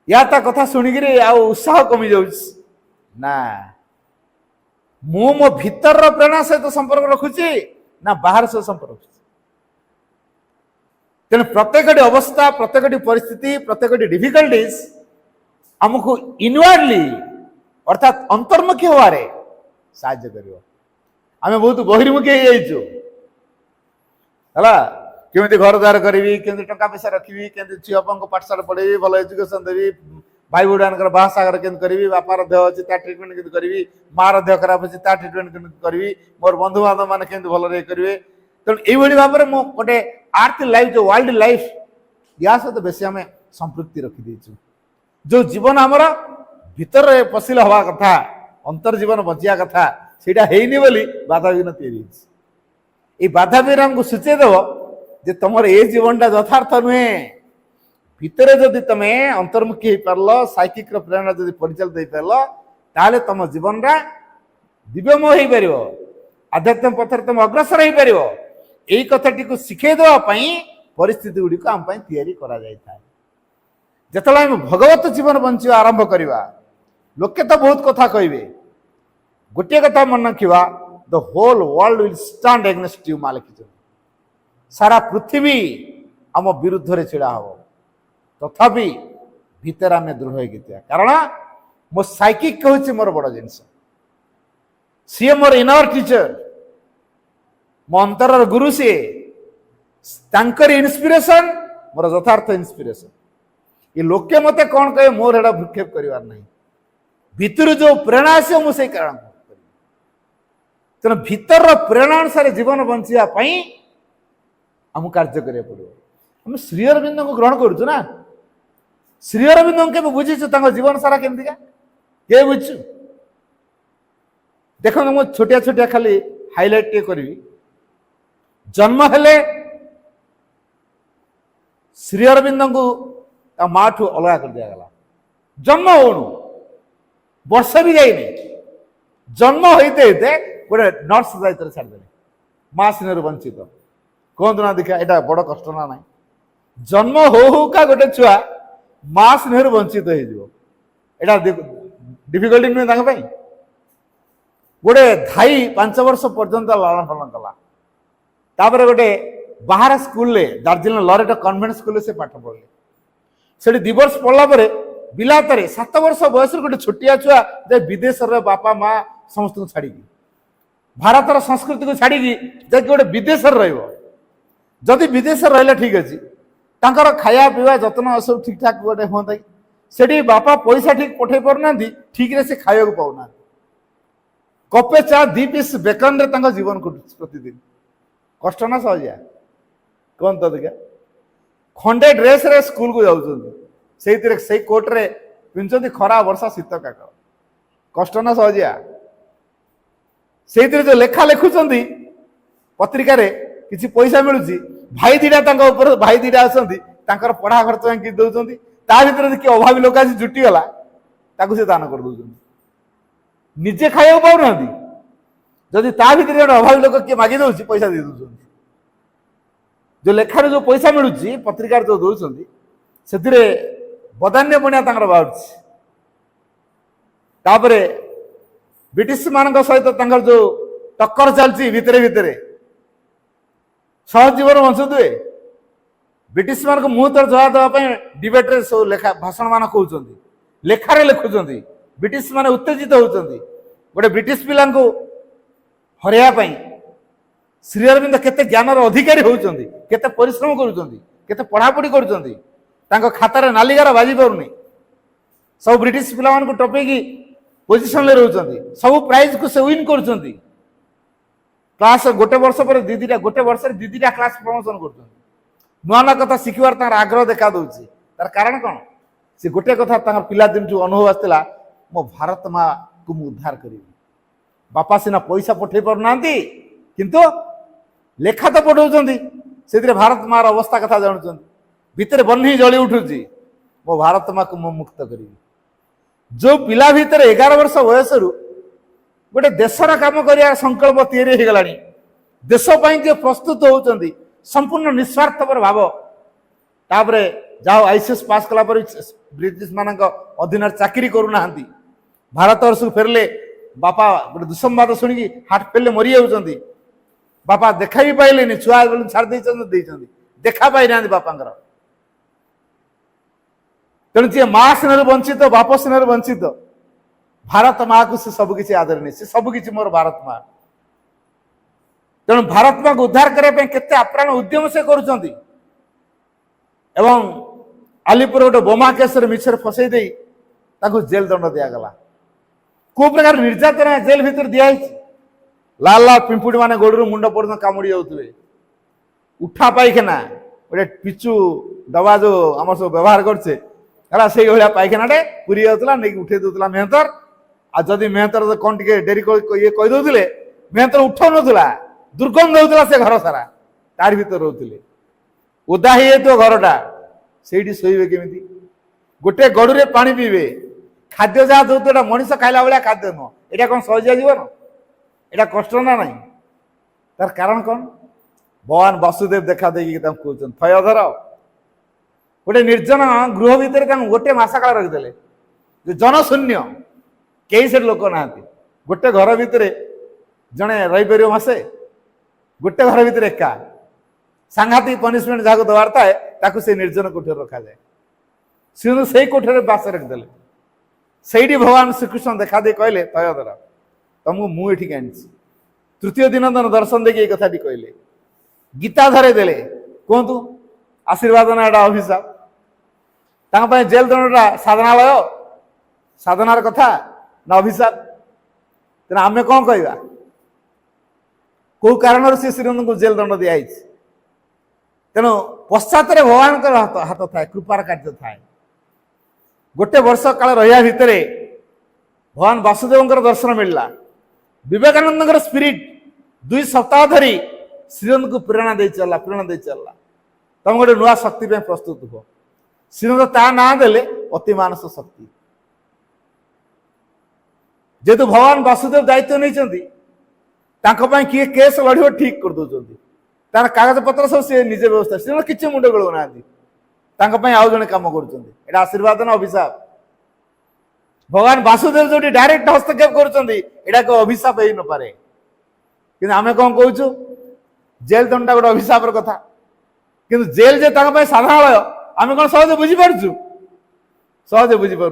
Speaker 2: या ता कथा शुणिकी आउ उत्साह कमी जाऊँ ना मु मो भीतर प्रेरणा सहित संपर्क रखुची ना बाहर सहित संपर्क रखुची तेणु प्रत्येक अवस्था प्रत्येक परिस्थिति प्रत्येक डिफिकल्टीज आमको इनवर्डली अर्थात अंतर्मुखी हवारे साहाय्य करियो आमे बहुत बहिर्मुखी हो जाइछु हला केमिति घर द्वार करी केमिति टका पैसा रखी केमिति छुआपन को पाठशाला पढ़ेबी भल एजुकेशन देवी भाई बुढ़ानकर बाहासागर केमिति करी बापार देह अच्छी ट्रिटमेंट केमिति करी मार देह खराब अच्छी ट्रिटमेंट केमिति करी मोर बंधु बांधव मैंने केमिति भल करेंगे तेणु यही भाव में मो गोटे आर्थ लाइफ जो वाइल्ड लाइफ या सहित बेसी आम संपृक्ति रखीदेचु जो जीवन आमर भीतर पशिल हवा कथा अंतर जीवन बचिया कथा सीटा हेनी बोली बाधा विघ्न तैयारी बाधा विघ्न आमको सूचेदेव जे तुम ये जीवनटा यथार्थ नुहे भितर जदि तुम अंतर्मुखी हो पार साइकिक प्रेरणा जदि परिचालित हो पार ताले तुम जीवन दिव्यमय हो पार आध्यात्मिक पथर तुम अग्रसर हो पार यही कथाटी को शिखे देवाई परिस्थिति गुड़िक आम तैयारी करा जाए जिते आम भगवत जीवन बंचा आरंभ करवा लोके तो बहुत कथा कहे गोटे कथा मन रखा the whole world will stand against you माँ लिखी सारा पृथ्वी आम विरुद्ध रे छिड़ा हम तथापि भितर आम दृढ़ होता कारण मो साइकिक कहूँ मोर बड़ जिनस सी मोर इनर टीचर मो अंतर गुरु सी इन्स्पिरेशन मोर यथार्थ इन्स्पिरेशन ये लोके मते कौन कहे मोर एड़ा भूक्षेप करार नहीं भितर जो प्रेरणा आसे मुझे कारण तेना भितर प्रेरणा अनुसार जीवन बंचापी आम कार्य करा पड़ो आम श्री अरविंद को ग्रहण करुचु ना श्री अरविंद के बुझीचु जीवन सारा केमतिका के बुझु देख मु छोटिया छोटिया खाली हाइलाइट टे करी जन्म हेले श्री अरविंद को माँ ठू अलग कर दिया गला जन्म होनु वर्ष भी जाइनि जन्म होते होते गोटे नर्स दायित्व छाड़दे माँ स्नेह वंचित कहतु ना देखा यहाँ बड़ कष्ट ना ना जन्म हो का गोटे छुआ माँ स्नेह वंचित हो डिफिकल्टी नुहे गोटे धाई 5 वर्ष पर्यंत लालन पालन कला तापर गोटे बाहर स्कूल दार्जिलिंग लरेट कन्वेंट स्कूल से पाठ पढ़ले से 2 वर्ष पढ़ला बिलातर 7 वर्ष बयस गोटे छोटिया छुआ जे विदेश बापा माँ समस्त को छाड़ी भारतर संस्कृति को छाड़ी जे गोटे विदेश रही विदेश रहा ठीक अच्छे तांकर खाया पीवा जत्न सब ठीक ठाक गोटे हाँ से बापा पैसा ठीक पठे पारना ठीक से खाया पाऊना कपे चा 2 पीस बेकन रे जीवन प्रतिदिन कष्ट ना सहजिया कौन तो देखा खंडे ड्रेस रे स्कूल को जाऊँ कोट रे पिंधुंट खरा वर्षा शीत काक कष्ट ना सहजिया से जो लेखा लिखुंट पत्रिका किसी पैसा मिलूँ भाई दीटा भाई दीटा आसर पढ़ा खर्च कि दौरान ता भर किए अभावी लोक आज जुटिगला से दान कर दौरान निजे खाया पाऊना जदि ता भर जो अभावी लोक किए मागी दौर पैसा दे दौरान जो लेखार जो पैसा मिलूँ पत्रिकार जो दौरान से बदान्य पुण्या बाहर ब्रिटिश मान सहित जो टक्कर चलती भितर भितर सहज जीवन बंचुए ब्रिटिश मान को मुंह तर जवाब देवाई डिबेट रे सब लेखा भाषण मान कहते लेखारे लिखुंट ब्रिटिश मान उत्तेजित होती गोटे ब्रिटिश पिला हरैया श्री अरविंद केते ज्ञानर अधिकारी होती केते परिश्रम करुँच पढ़ापढ़ी कर खातार नालिगार बाजी पारनी सब ब्रिटिश पिला टपेकी पोजिशन रोचंती सब प्राइज को से विन कर क्लास गोटे वर्ष पर गोटे वर्ष दीदीटा क्लास प्रमोशन कर नुआ नुआ कथा शिखबार तार आग्रह देखा दूसरी तार कारण कौन से गोटे कथा पिला दिन जो अनुभव आसला मो भारत माँ को मु उद्धार करी बापा सिना पैसा पठे पारना किंतु लेखा तो पढ़ाऊँ से भारत माँ अवस्था कथा जानुं भितर बन्ही जली उठुची मो भारत माँ को मु मुक्त करी जो पिला भितर 11 वर्ष वयस गोटे देशर काम कर संकल्प तैयारी हो गलानी देशपाई जो प्रस्तुत होती संपूर्ण निस्वार्थपर भाव तापर जाओ आईसीएस पास कला ब्रिटिश मान अधीन चाकरी करूना भारत वर्ष फेरले बापा गोटे दुसंबाद शुणिकी हार्ट फेल मरी जाऊँच बापा देखा भी पाइले छुआ छाड़ी देखा पाई ना बापांर तेणु जी माँ स्नेह वंचित बाप स्नेह वंचित भारत माँ को से सबकि आदर नहीं से सबकि मोर भारत माँ तेणु भारत माँ को उद्धार करने केते आप्राण उद्यम से करुँच आलिपुर गोटे बोमा केस मिछर फसई दे जेल दंड दिगला को प्रकार निर्यातना जेल भितर दिखाई लाल लाल पिंपुड़ी माने गोड़ मुंड पर्यटन कामुड़ी जाऊे उठा पाइखाना गोटे पिचु डबा जो आम सब व्यवहार करछे से भाया पाइखाना पूरी जाऊला नहीं उठे दूसरा मेहतर आदि मेहतर कौन टे डेरी ये कहीदे मेहतर उठा ना दुर्गंध होता से घर सारा तार भर रोते ओदा ही तो घरटा से शोबे केमी गोटे गड़ू पानी पीबे खाद्य जहाँ दूसरा मनीष खाला भाया खाद्य नुह यहाँ कौन सहजिया जीवन यहाँ कष्ट ना ना तार कारण कौन भगवान वासुदेव देखा देखिए कहते थयधर गोटे निर्जन गृह भितर गोटे मस काल रखिदे जो जनशून्य कई से लोक ना गोटे घर भितर जड़े रहीपर मसे गोटे घर भितर एका सांघातिक पनिशमेंट जहाँ दबार थाए ताकू से निर्जन कोठर रखा जाए सी से कोठर बास रखिदे से भगवान श्रीकृष्ण देखा दे कहले तयधर तुमको मुझे आनी तृतीय दिन दर्शन देखिए कथा कहले गीता धरे देले कहतु आशीर्वाद ना एटा अभिशाप जेल दंडा साधनालय साधनार कथा ना अभिशाप तेना आमे कौन कहवा कौ कारण से श्रीनंद को जेल दंड दिखाई तेणु पश्चात भगवान हाथ थाए कृपार कार्य थाए गोटे वर्ष काल रहा भितर भगवान वासुदेव दर्शन मिलला विवेकानंद स्पिरिट 2 सप्ताह धरी श्रीनंद को प्रेरणा दे चलला तुम गोटे नुआ शक्ति प्रस्तुत हो श्रीनंद ता ना देले अति मानस शक्ति जेहेतु भगवान वासुदेव दायित्व नहीं किए केस लड़ ठीक कर दौरान तार कागज पत्र सब सी निजे व्यवस्था श्रीनंद किसी मुंड गलौ ना आउ जड़े कम कर आशीर्वाद ना अभिशाप भगवान वासुदेव जो डायरेक्ट हस्तक्षेप कर अभिशाप हो न पारे कि आम कौन कहूँ जेल दंडा गोटे अभिशाप कथा कि जेल जे साधारण आम कौन सहजे बुझीपारु सहजे बुझीपार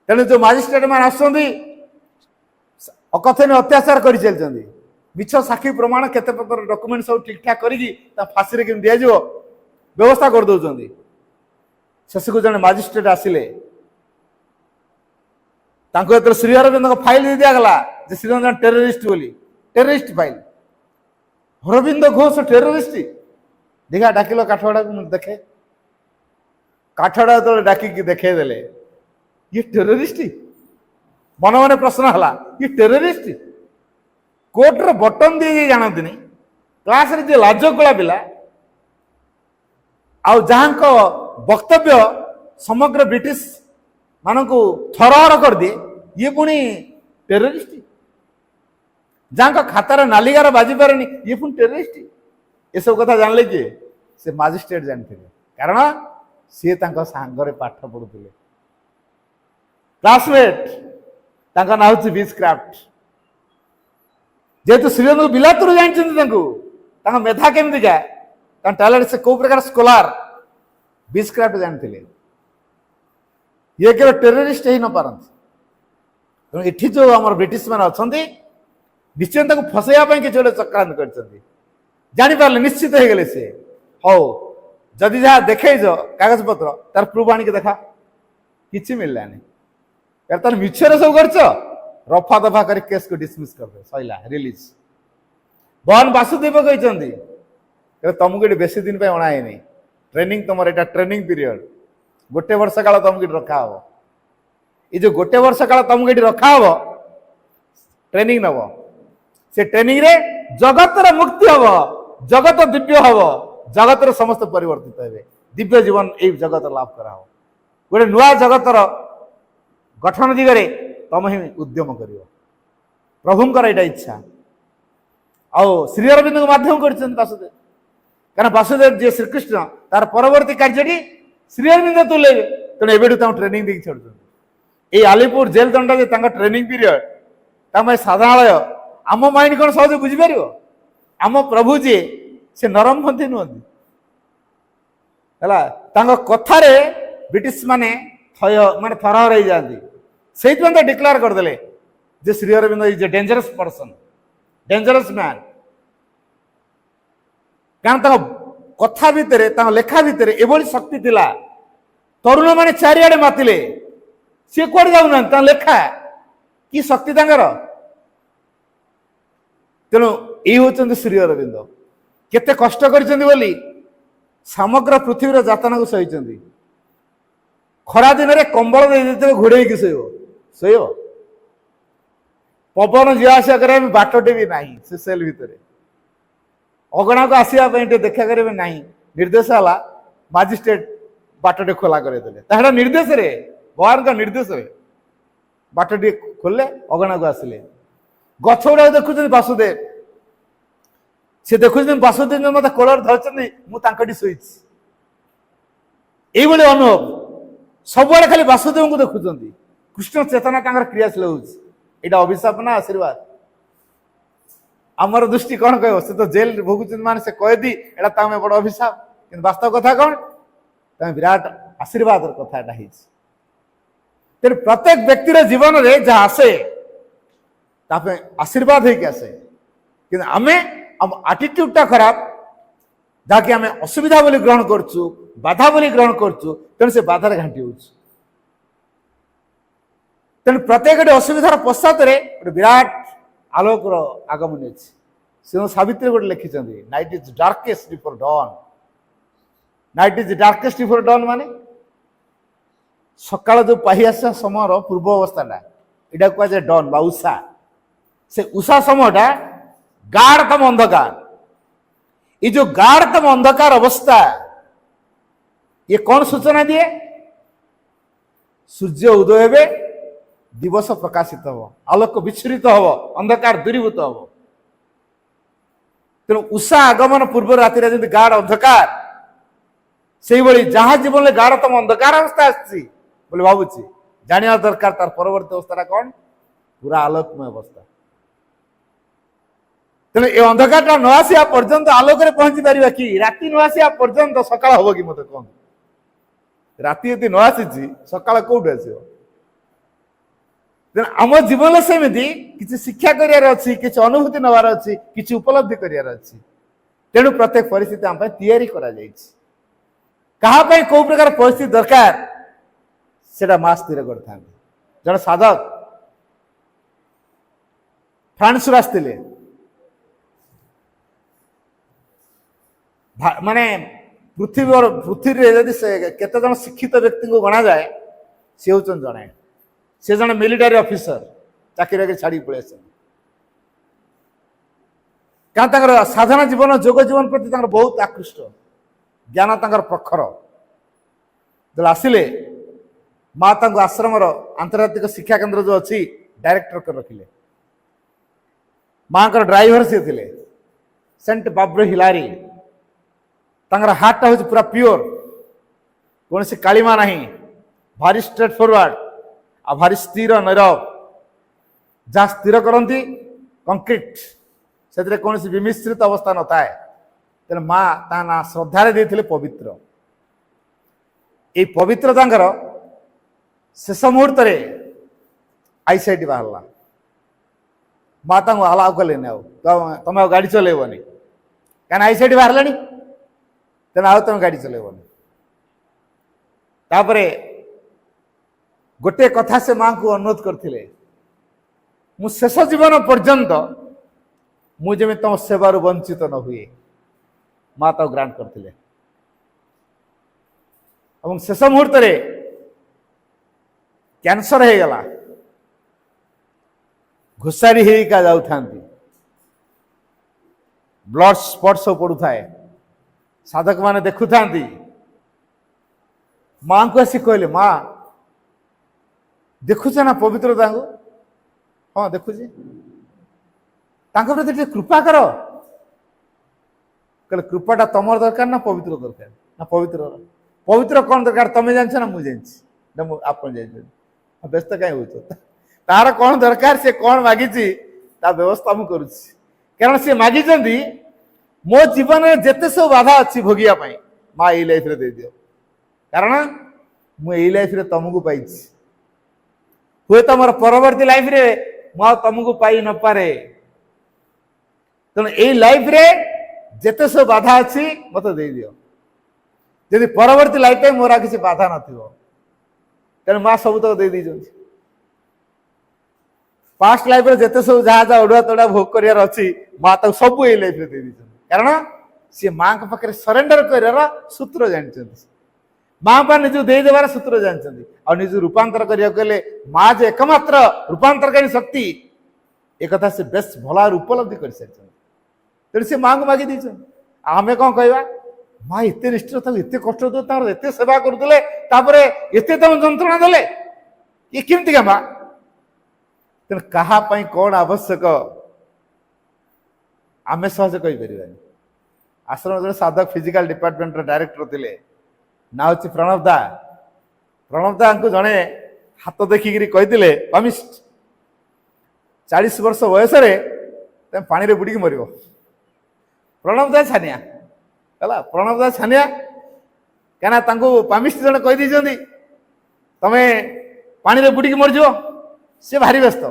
Speaker 2: तेणु जो मजिस्ट्रेट मान अकथन अत्याचार कर चलती मिछ साक्षी प्रमाण केते प्रकार डॉक्यूमेंट सब ठीक ठाक करी फांसी के दि व्यवस्था कर दौरान शेष को जड़े मजिस्ट्रेट आसिले श्री अरविंद फाइल दे दिगला श्रीरंजन टेररिस्ट बोली terrorist file Aurobindo Ghosh terrorist देखा डाकिल काठगड़ा देखे काठगड़ा जो डाक देखे देले ये टेररिस्ट मन मन प्रश्न है ये टेररिस्ट कोर्टर बटन दिए जानती क्लास रे लाजकुला पिला आउ जहाँ वक्तव्य समग्र ब्रिटिश मान को थरहर कर दिए ये पुणी टेररिस्ट जहाँ खातार नालिगार बाजी पारे ये पुणी टेररिस्ट ये सब कथा जानले कि से मजिस्ट्रेट जानते कारण सी सांगरे पाठ पढ़ुले क्लासमेट ना हूँ बीचक्राफ्ट जेहेतु श्रीरंग बिलातुर जानते मेधा केमती क्या टैलेंट से कौ प्रकार स्कॉलर बीचक्राफ्ट जानते ये केवल टेररिस्ट ही न पारती तेणु ये जो आम ब्रिटिश मैंने अच्छा निश्चय फसैया किसी गोटे चक्रांत कर निश्चित हो गले सी हौ जदि जहाँ देखे कागज पत्र तार प्रूफ आनिक देखा कि मिललानी यार तार मिछरे सब कर रफा दफा कर केस को डिसमिस कर दे सैला रिलीज भगवान वासुदेव कहते तुमको ये बेसी दिन अणाएनी ट्रेनिंग तुम यहाँ ट्रेनिंग पीरियड गोटे वर्ष काल तुमको ये रखा हम ये जो गोटे वर्ष काल तुमको ये रखा हम ट्रेनिंग नब से ट्रेनिंग रे जगतर मुक्ति हम जगत दिव्य हम जगतर समस्त परिवर्तित हे दिव्य जीवन ये जगत लाभ करा गोटे नुआ जगतर गठन दिगरे तुम ही उद्यम कर प्रभुंकर यहाँ इच्छा आउ श्री अरविंद को माध्यम कर वासुदेव कारण वासुदेव जी श्रीकृष्ण तार परवर्ती कार्य ଶ୍ରୀ ଅରବିନ୍ଦ ତୁଲେଇବେ। ତେଣୁ ଏବେଠୁ ତାଙ୍କୁ ଟ୍ରେନିଂ ଦେଇକି ଛାଡୁଛନ୍ତି। ଏଇ ଆଲିପୁର ଜେଲ ଦଣ୍ଡା ଯେ ତାଙ୍କ ଟ୍ରେନିଂ ପିରିୟଡ, ତାଙ୍କ ପାଇଁ ସାଧାରଣଳୟ, ଆମ ମାଇଣ୍ଡ କଣ ସହଜେ ବୁଝିପାରିବ? ଆମ ପ୍ରଭୁ ଯିଏ ସେ ନରମପନ୍ଥୀ ନୁହନ୍ତି ହେଲା। ତାଙ୍କ କଥାରେ ବ୍ରିଟିଶ ମାନେ ମାନେ ଥରହର ହେଇଯାଆନ୍ତି। ସେଇଥିପାଇଁ ତ ଡିକ୍ଲେୟାର କରିଦେଲେ ଯେ Shri Aurobindo is a dangerous person, dangerous man. କାରଣ ତାଙ୍କ କଥା ଭିତରେ, ତାଙ୍କ ଲେଖା ଭିତରେ ଏଭଳି ଶକ୍ତି ଥିଲା, ତରୁଣ ମାନେ ଚାରିଆଡେ ମାତିଲେ, ସିଏ କୁଆଡେ ଯାଉନାହାନ୍ତି, ତାଙ୍କ ଲେଖା କି ଶକ୍ତି ତାଙ୍କର। ତେଣୁ ଏଇ ହଉଛନ୍ତି ଶ୍ରୀ ଅରବିନ୍ଦ। କେତେ କଷ୍ଟ କରିଛନ୍ତି ବୋଲି ସମଗ୍ର ପୃଥିବୀର ଯାତନାକୁ ସହିଛନ୍ତି। ଖରା ଦିନରେ କମ୍ବଳ ଦେଇ ଦେଇଥିବେ, ଘୋଡେଇକି ଶୋଇବ ଶୋଇବ। ପବନ ଯିବା ଆସିବା କରିବା ପାଇଁ ବାଟଟେ ବି ନାହିଁ ସେ ସେଲ୍ ଭିତରେ। ଅଗଣାକୁ ଆସିବା ପାଇଁ ଟିକେ ଦେଖା କରିବେ ନାହିଁ, ନିର୍ଦ୍ଦେଶ ହେଲା ମାଜିଷ୍ଟ୍ରେଟ ବାଟଟେ ଖୋଲା କରେଇଦେଲେ। ତାହାର ନିର୍ଦ୍ଦେଶରେ, ଭଗବାନଙ୍କ ନିର୍ଦ୍ଦେଶରେ ବାଟ ଟିକେ ଖୋଲିଲେ, ଅଗଣାକୁ ଆସିଲେ। ଗଛ ଗୁଡାକ ଦେଖୁଛନ୍ତି ବାସୁଦେବ, ସେ ଦେଖୁଛନ୍ତି ବାସୁଦେବ ମତେ କୋଳରେ ଧରିଛନ୍ତି, ମୁଁ ତାଙ୍କଠି ଶୋଇଛି। ଏଇଭଳି ଅନୁଭବ, ସବୁଆଡେ ଖାଲି ବାସୁଦେବଙ୍କୁ ଦେଖୁଛନ୍ତି। କୃଷ୍ଣ ଚେତନା ତାଙ୍କର କ୍ରିୟାଶୀଳ ହଉଛି। ଏଇଟା ଅଭିଶାପ ନା ଆଶୀର୍ବାଦ? ଆମର ଦୃଷ୍ଟି କଣ କହିବ? ସେ ତ ଜେଲ ଭୋଗୁଛନ୍ତି, ମାନେ ସେ କଏଦି, ଏଇଟା ତାଙ୍କ ବଡ ଅଭିଶାପ। କିନ୍ତୁ ବାସ୍ତବ କଥା କଣ? ତାଙ୍କ ବିରାଟ ଆଶୀର୍ବାଦର କଥା ଏଟା ହେଇଛି। ତେଣୁ ପ୍ରତ୍ୟେକ ବ୍ୟକ୍ତିର ଜୀବନରେ ଯାହା ଆସେ ତା ପାଇଁ ଆଶୀର୍ବାଦ ହେଇକି ଆସେ। କିନ୍ତୁ ଆମେ ଆମ ଆଟିଟ୍ୟୁଡଟା ଖରାପ, ଯାହାକି ଆମେ ଅସୁବିଧା ବୋଲି ଗ୍ରହଣ କରୁଛୁ, ବାଧା ବୋଲି ଗ୍ରହଣ କରୁଛୁ। ତେଣୁ ସେ ବାଧାରେ ଘାଣ୍ଟି ହଉଛି। ତେଣୁ ପ୍ରତ୍ୟେକଟି ଅସୁବିଧାର ପଶ୍ଚାତରେ ଗୋଟେ ବିରାଟ ଆଲୋକର ଆଗମନ ଅଛି। ସେ ସାବିତ୍ରୀ ଗୋଟେ ଲେଖିଛନ୍ତି, night is darkest before dawn. Night is darkest before dawn ମାନେ ସକାଳ ଯୋଉ ପାହି ଆସିବା ସମୟର ପୂର୍ବ ଅବସ୍ଥାଟା, ଏଇଟା କୁହାଯାଏ ଡନ୍ ବା ଉଷା। ସେ ଉଷା ସମୟଟା ଗାଢ଼ତମ ଅନ୍ଧକାର। ये जो गाढ़तम अंधकार अवस्था, ये कौन सूचना दिए? सूर्य उदय हे, दिवस प्रकाशित हम, आलोक विच्छुरित हम, अंधकार दूरीभूत हम। तेणु उषा आगमन पूर्व राति जमी गाढ़ अंधकार, से भाई जहाँ जीवन में गाढ़तम अंधकार अवस्था आसी भावुची, जाना दरकार तार परवर्ती अवस्था कौन? पूरा आलोकमय अवस्था। तेणु ये अंधकार न आसा पर्यंत आलोक पहुंची पार कि? राति न आसा पर्यंत सकाळ हम कि? मत कह, राति यदि न आसी सकाळ कौटू आस? आम जीवन सेमती किसी शिक्षा करार अच्छी, किसी अनुभूति नवार अच्छी, किसी उपलब्धि करार अच्छी। तेणु प्रत्येक परिस्थिति आम तैयारी करा कहा कौ प्रकार परिस्थिति दरकार से माँ स्थिर कर। जन साधक फ्रांस आसते, माने पृथ्वी यदि केते जन शिक्षित व्यक्ति को गणा जाए, सी हूँ जड़े, सी जन मिलिटारी ऑफिसर, चाकरी छाड़ी पड़े क्या साधारण जीवन जोग जीवन प्रति बहुत आकृष्ट, ज्ञान प्रखर। जो आसिले माँ आश्रम आंतर्जातिक शिक्षा केंद्र जो अच्छी डायरेक्टर कर रखिले। माँ का ड्राइवर सी थे सेंट बाब्रो हिलारी। हार्टा हूँ पूरा प्योर, कौन सी कालीमा ना, भारी स्ट्रेट फॉरवर्ड आ भारी स्थिर नीरव। जहाँ स्थिर करती कंक्रीट से कौन सी विमिश्रित अवस्था न थाए। तेना माँ ता ना श्रद्धार देते पवित्र। ये पवित्रता शेष मुहूर्त आईसाइट बाहर माँ अलाउ कले तुम गाड़ी चलैबनी क्या आईसाइट बाहर तेना आउ तुम गाड़ी चलैबनी। तापरे गोटे कथा से माँ को अनुरोध करथिले, मु शेष जीवन पर्यंत मुझे तुम सेवार वंचित न हुए। माँ तो ग्रांट करथिले। शेष मुहूर्त कैंसर हो गला, घुसारी होगा जाऊ था, ब्लड स्पॉट सब पड़ू थाए, साधक माने देखु था। माँ को आसी कहले, माँ देखुच ना पवित्रता को? हाँ देखुची, प्रति कृपा कर। कहले कृपाटा तुम दरकार ना पवित्र दरकार? ना पवित्र पवित्र कौन दरकार तमें जान ना मुझे आप व्यस्त कहीं हो तार कौन दरकार से कौन मागी ता व्यवस्था मुझे करुच्ची कारण सी मागी मो जीवन में जिते सब बाधा अच्छी भोगिया माँ यही लाइफ दे दियो कारण मुझे लाइफ रे तुमको पाई हुए तो मोर परवर्ती लाइफ रे मु तुमको पाई न पारे तेणु यही लाइफ रे जिते सब बाधा अच्छी मत दे दियो यदि परवर्ती लाइफ में मोर किसी बाधा नथिबो तेणु माँ सब तक दे दी पास्ट लाइफ रे जिते सब जहाँ जहाँ उड़ुआ तोड़ा भोग कर माँ तक सब यही लाइफ रे दे दी कारण सी माँ के पाखे सरेंडर कर सूत्र जानते माँ बा निज देदेवार सूत्र जानते और निज रूपांतर करने माँ जो एकमात्र रूपांतरकारी शक्ति एक कथा से बेस भल उपलब्धि कर सारी तेणु से माँ को मागी दी आमे कौन कहवा माँ एत निष्ठ था एत कष्ट एत सेवा करुले एत तुम जंत्रणा देले ये केमती का माँ तेणु कहापाई कौन आवश्यक आम सहज कहीपर आश्रम जो साधक फिजिकल डिपार्टमेंट डायरेक्टर थे ना हूँ प्रणव दा को जड़े हाथ देखिकी कही पामिस्ट 40 वर्ष बयस तुम पानी बुड़ी मर प्रणव दा छानिया है प्रणव दा छानिया कहीं पामिस्ट जन कहीदी तमें पानी बुड़ी मरज सी भारी व्यस्त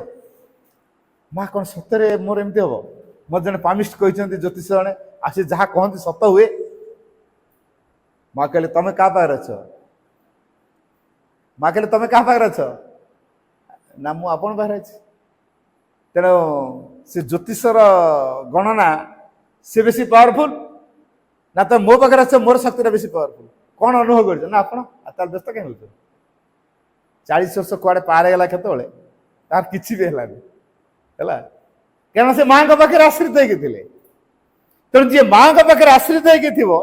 Speaker 2: माँ कौन सतरे मोर एमती हम मत जन पामिस्ट कहते ज्योतिष जड़े आसी जहाँ कहते सत हुए माँ कहले तमें क्या पाखे अच माँ कहले तमें क्या पाखे अच ना मु आपण पाखे अच्छी तेणु से ज्योतिषर गणना से बेसी पावरफुल ना तो मो पाखे अच मोर शक्ति बेसी पावरफुल कौन अनुभव कर ना आप व्यस्त कहीं हो 40 वर्ष कुआड़े पार होगा केतले तार किसी भी है क्या से माँ पाखे आश्रित होते तेणु जी माँ पाखे आश्रित हो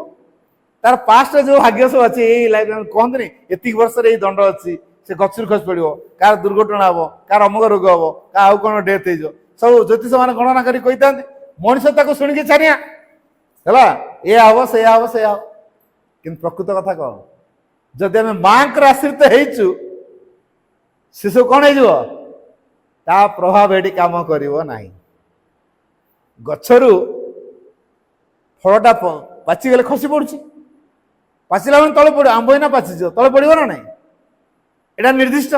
Speaker 2: तार पास्ट जो भाग्य सब अच्छे लाइफ कहते एति वर्ष दंड अच्छी से गचर खस पड़ो कार दुर्घटना हम कार अमुक रोग हम क्या कौन डेथ हो सब ज्योतिष मान गणना कर मनुष्य शुणिकी छानिया है ये हम से हम से हम कि प्रकृत कथा कौन जदि आम माँ आश्रित हो से सब कौन हो प्रभाव ये कम करना गचरु फलटा पाचिगले खसी पड़ुची पाचिला मैंने तले पड़ो आंब ना पाचिज तले पड़ो ना ना यहाँ निर्दिष्ट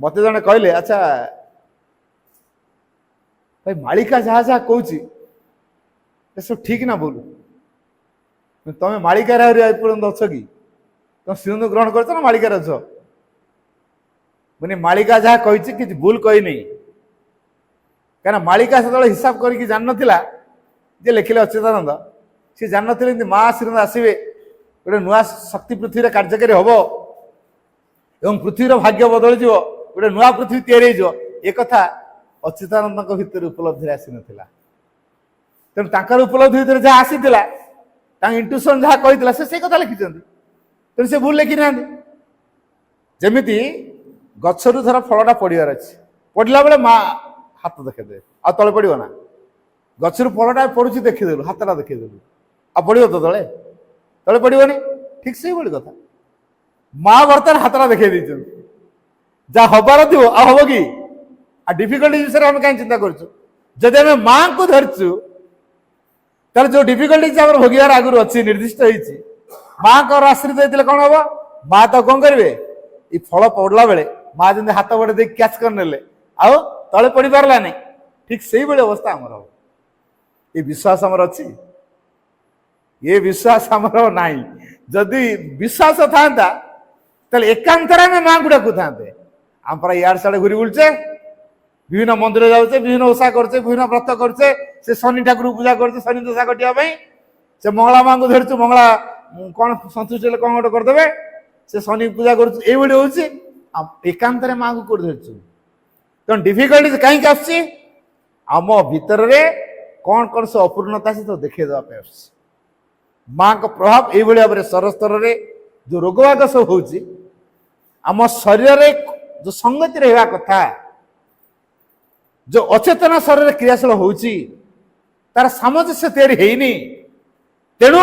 Speaker 2: मत जड़े कहले अच्छा भाई मालिका जहाँ जहाँ कह सब ठीक ना बोलू तुम्हें मालिकार पर्यटन अच्छ कि तुम सिंधु ग्रहण कर ना मालिकार अच्छ मैंने मालिका जहाँ कही कि भूल कही नहीं क्या मालिका से हिसाब करके जान ना जे लिखिले अच्युतानंद सी जान ना माँ आशीर्वाद आसवे गोटे नुआ शक्ति पृथ्वी कार्यकारी हम एवं पृथ्वीर भाग्य बदल गोटे नुआ पृथ्वी या कथा अच्युतानंद भितर उपलब्धि आसी ना तेणु उपलब्धि भितर जहाँ आसीला इंट्यूशन जहाँ कही से कथा लिखिं तेणु से भूल लिखी ना जमी गचर थर फलटा पड़ार अच्छे पड़ा बेले माँ हाथ देखेदे आ तले पड़ो ना गचर फलटा पड़ुची देखीदेलु हाथटा देखीदेलु आ पड़ो तो तले तले पड़ोनी ठीक से भाई कथा माँ बर्तमान हाथटा देखा जहाँ हबार थी हम कि आ डिफिकल्टी विषय आम कहीं चिंता करूँ जदि आम माँ को धरचु तार जो डिफिकल्टी भोगार आगुरी अच्छी निर्दिष्ट होती माँ को आश्रित होते कौन हम माँ तो कौन करेंगे ये फल पड़ा बेले माँ जमी हाथ बड़े दे क्याच करने आउ तले पड़ पारा नहीं ठीक से भाई अवस्था आमर हम ये विश्वास आमर अच्छी ये विश्वास आमर ना जदि विश्वास था एकांतर आम माँ को डाकू था आम पर यार साड़े घूरी बुलचे विभिन्न मंदिर जाऊे विभिन्न ओषा करचे विभिन्न व्रत करचे से शनि ठाकुर पूजा करचे शनि दशा कटिया से मंगला माँ को धरचु मंगला कौन संतुष्ट कौन गोटे करदे से शनि पूजा कर एकांत माँ को कौट धरचु तेना डिफिकल्टी कहीं आसची आम भितर कौन कौन से अपूर्णता से तो देखा माँ का प्रभाव ये भाव में स्तर स्तर जो रोगवाग सब होम शरीर जो संगति रहा कथा जो अचेतन शरीर क्रियाशील होची तार सामंजस्य तैयारी तेणु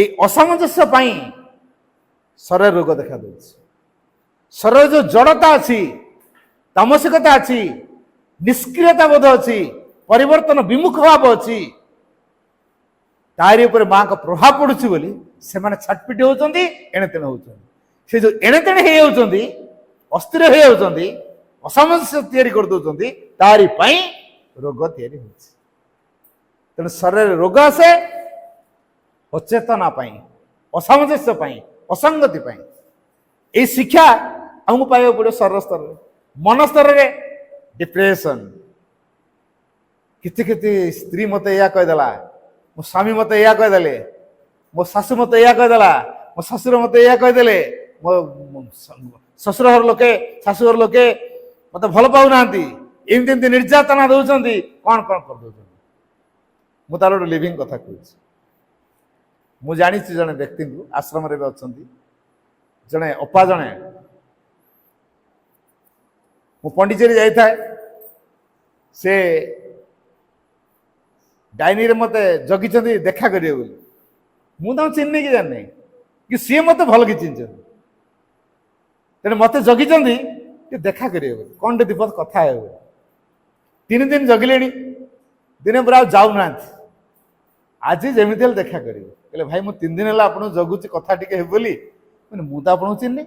Speaker 2: এই অসামঞ্জস্য পাই শরীর রোগ দেখা দেଉଛି শরীর যে জড়তা আছে তামসিকতা আছে নিষ্ক্রিয়তা বোধ ଅଛି ପରିବର୍ତ୍ତନ ବିମୁଖ ଭାବ ଅଛି ତାରି ଉପରେ ମାଙ୍କ ପ୍ରଭାବ ପଡୁଛି ବୋଲି ସେମାନେ ଛଟପିଟି ହଉଛନ୍ତି ଏଣେତେଣେ ହଉଛନ୍ତି ସେ ଯୋଉ ଏଣେତେଣେ ହେଇଯାଉଛନ୍ତି ଅସ୍ଥିର ହେଇଯାଉଛନ୍ତି ଅସାମଞ୍ଜସ୍ୟ ତିଆରି କରିଦଉଛନ୍ତି ତାରି ପାଇଁ ରୋଗ ତିଆରି ହେଉଛି ତେଣୁ ଶରୀରରେ ରୋଗ ଆସେ ଅଚେତନା ପାଇଁ ଅସାମଞ୍ଜସ୍ୟ ପାଇଁ ଅସଙ୍ଗତି ପାଇଁ এই ଶିକ୍ଷା ଆମକୁ ପାଇବାକୁ ପଡିବ ଶରୀର ସ୍ତରରେ ମନ ସ୍ତରରେ ଡିପ୍ରେସନ କିଛି କିଛି ସ୍ତ୍ରୀ ମତେ ଏଇଆ କହିଦେଲା ମୋ ସ୍ୱାମୀ ମତେ ଏଇଆ କହିଦେଲେ ମୋ ଶାଶୁ ମତେ ଏଇଆ କହିଦେଲା ମୋ ଶ୍ୱଶୁର ମତେ ଏଇଆ କହିଦେଲେ ମୋ ଶ୍ୱଶୁର ଘର ଲୋକେ ଶାଶୁଘର ଲୋକେ ମତେ ଭଲ ପାଉନାହାନ୍ତି ଏମିତି ଏମିତି ନିର୍ଯାତନା ଦଉଛନ୍ତି କଣ କଣ କରିଦଉଛନ୍ତି ମୁଁ ତାର ଗୋଟେ ଲିଭିଂ କଥା କହୁଛି ମୁଁ ଜାଣିଛି ଜଣେ ବ୍ୟକ୍ତିଙ୍କୁ ଆଶ୍ରମରେ ବି ଅଛନ୍ତି ଜଣେ ଅପା ଜଣେ ମୁଁ ପଣ୍ଡିଚେରୀ ଯାଇଥାଏ ସେ ଡାଇନିରେ ମତେ ଜଗିଛନ୍ତି ଦେଖା କରିବେ ବୋଲି ମୁଁ ତାଙ୍କୁ ଚିହ୍ନି କି ଜାଣିନି କି ସିଏ ମତେ ଭଲ କି ଚିହ୍ନିଛନ୍ତି ତେଣୁ ମତେ ଜଗିଛନ୍ତି କି ଦେଖା କରିବେ ବୋଲି କଣ ଟେ ଦୀପଦ କଥା ହେବେ ବୋଲି 3 ଦିନ ଜଗିଲେଣି ଦିନେ ପୁରା ଆଉ ଯାଉନାହାନ୍ତି ଆଜି ଯେମିତି ହେଲେ ଦେଖା କରିବେ କହିଲେ ଭାଇ ମୁଁ 3 ଦିନ ହେଲା ଆପଣଙ୍କୁ ଜଗୁଛି କଥା ଟିକେ ହେବେ ବୋଲି ମୁଁ ତ ଆପଣଙ୍କୁ ଚିହ୍ନି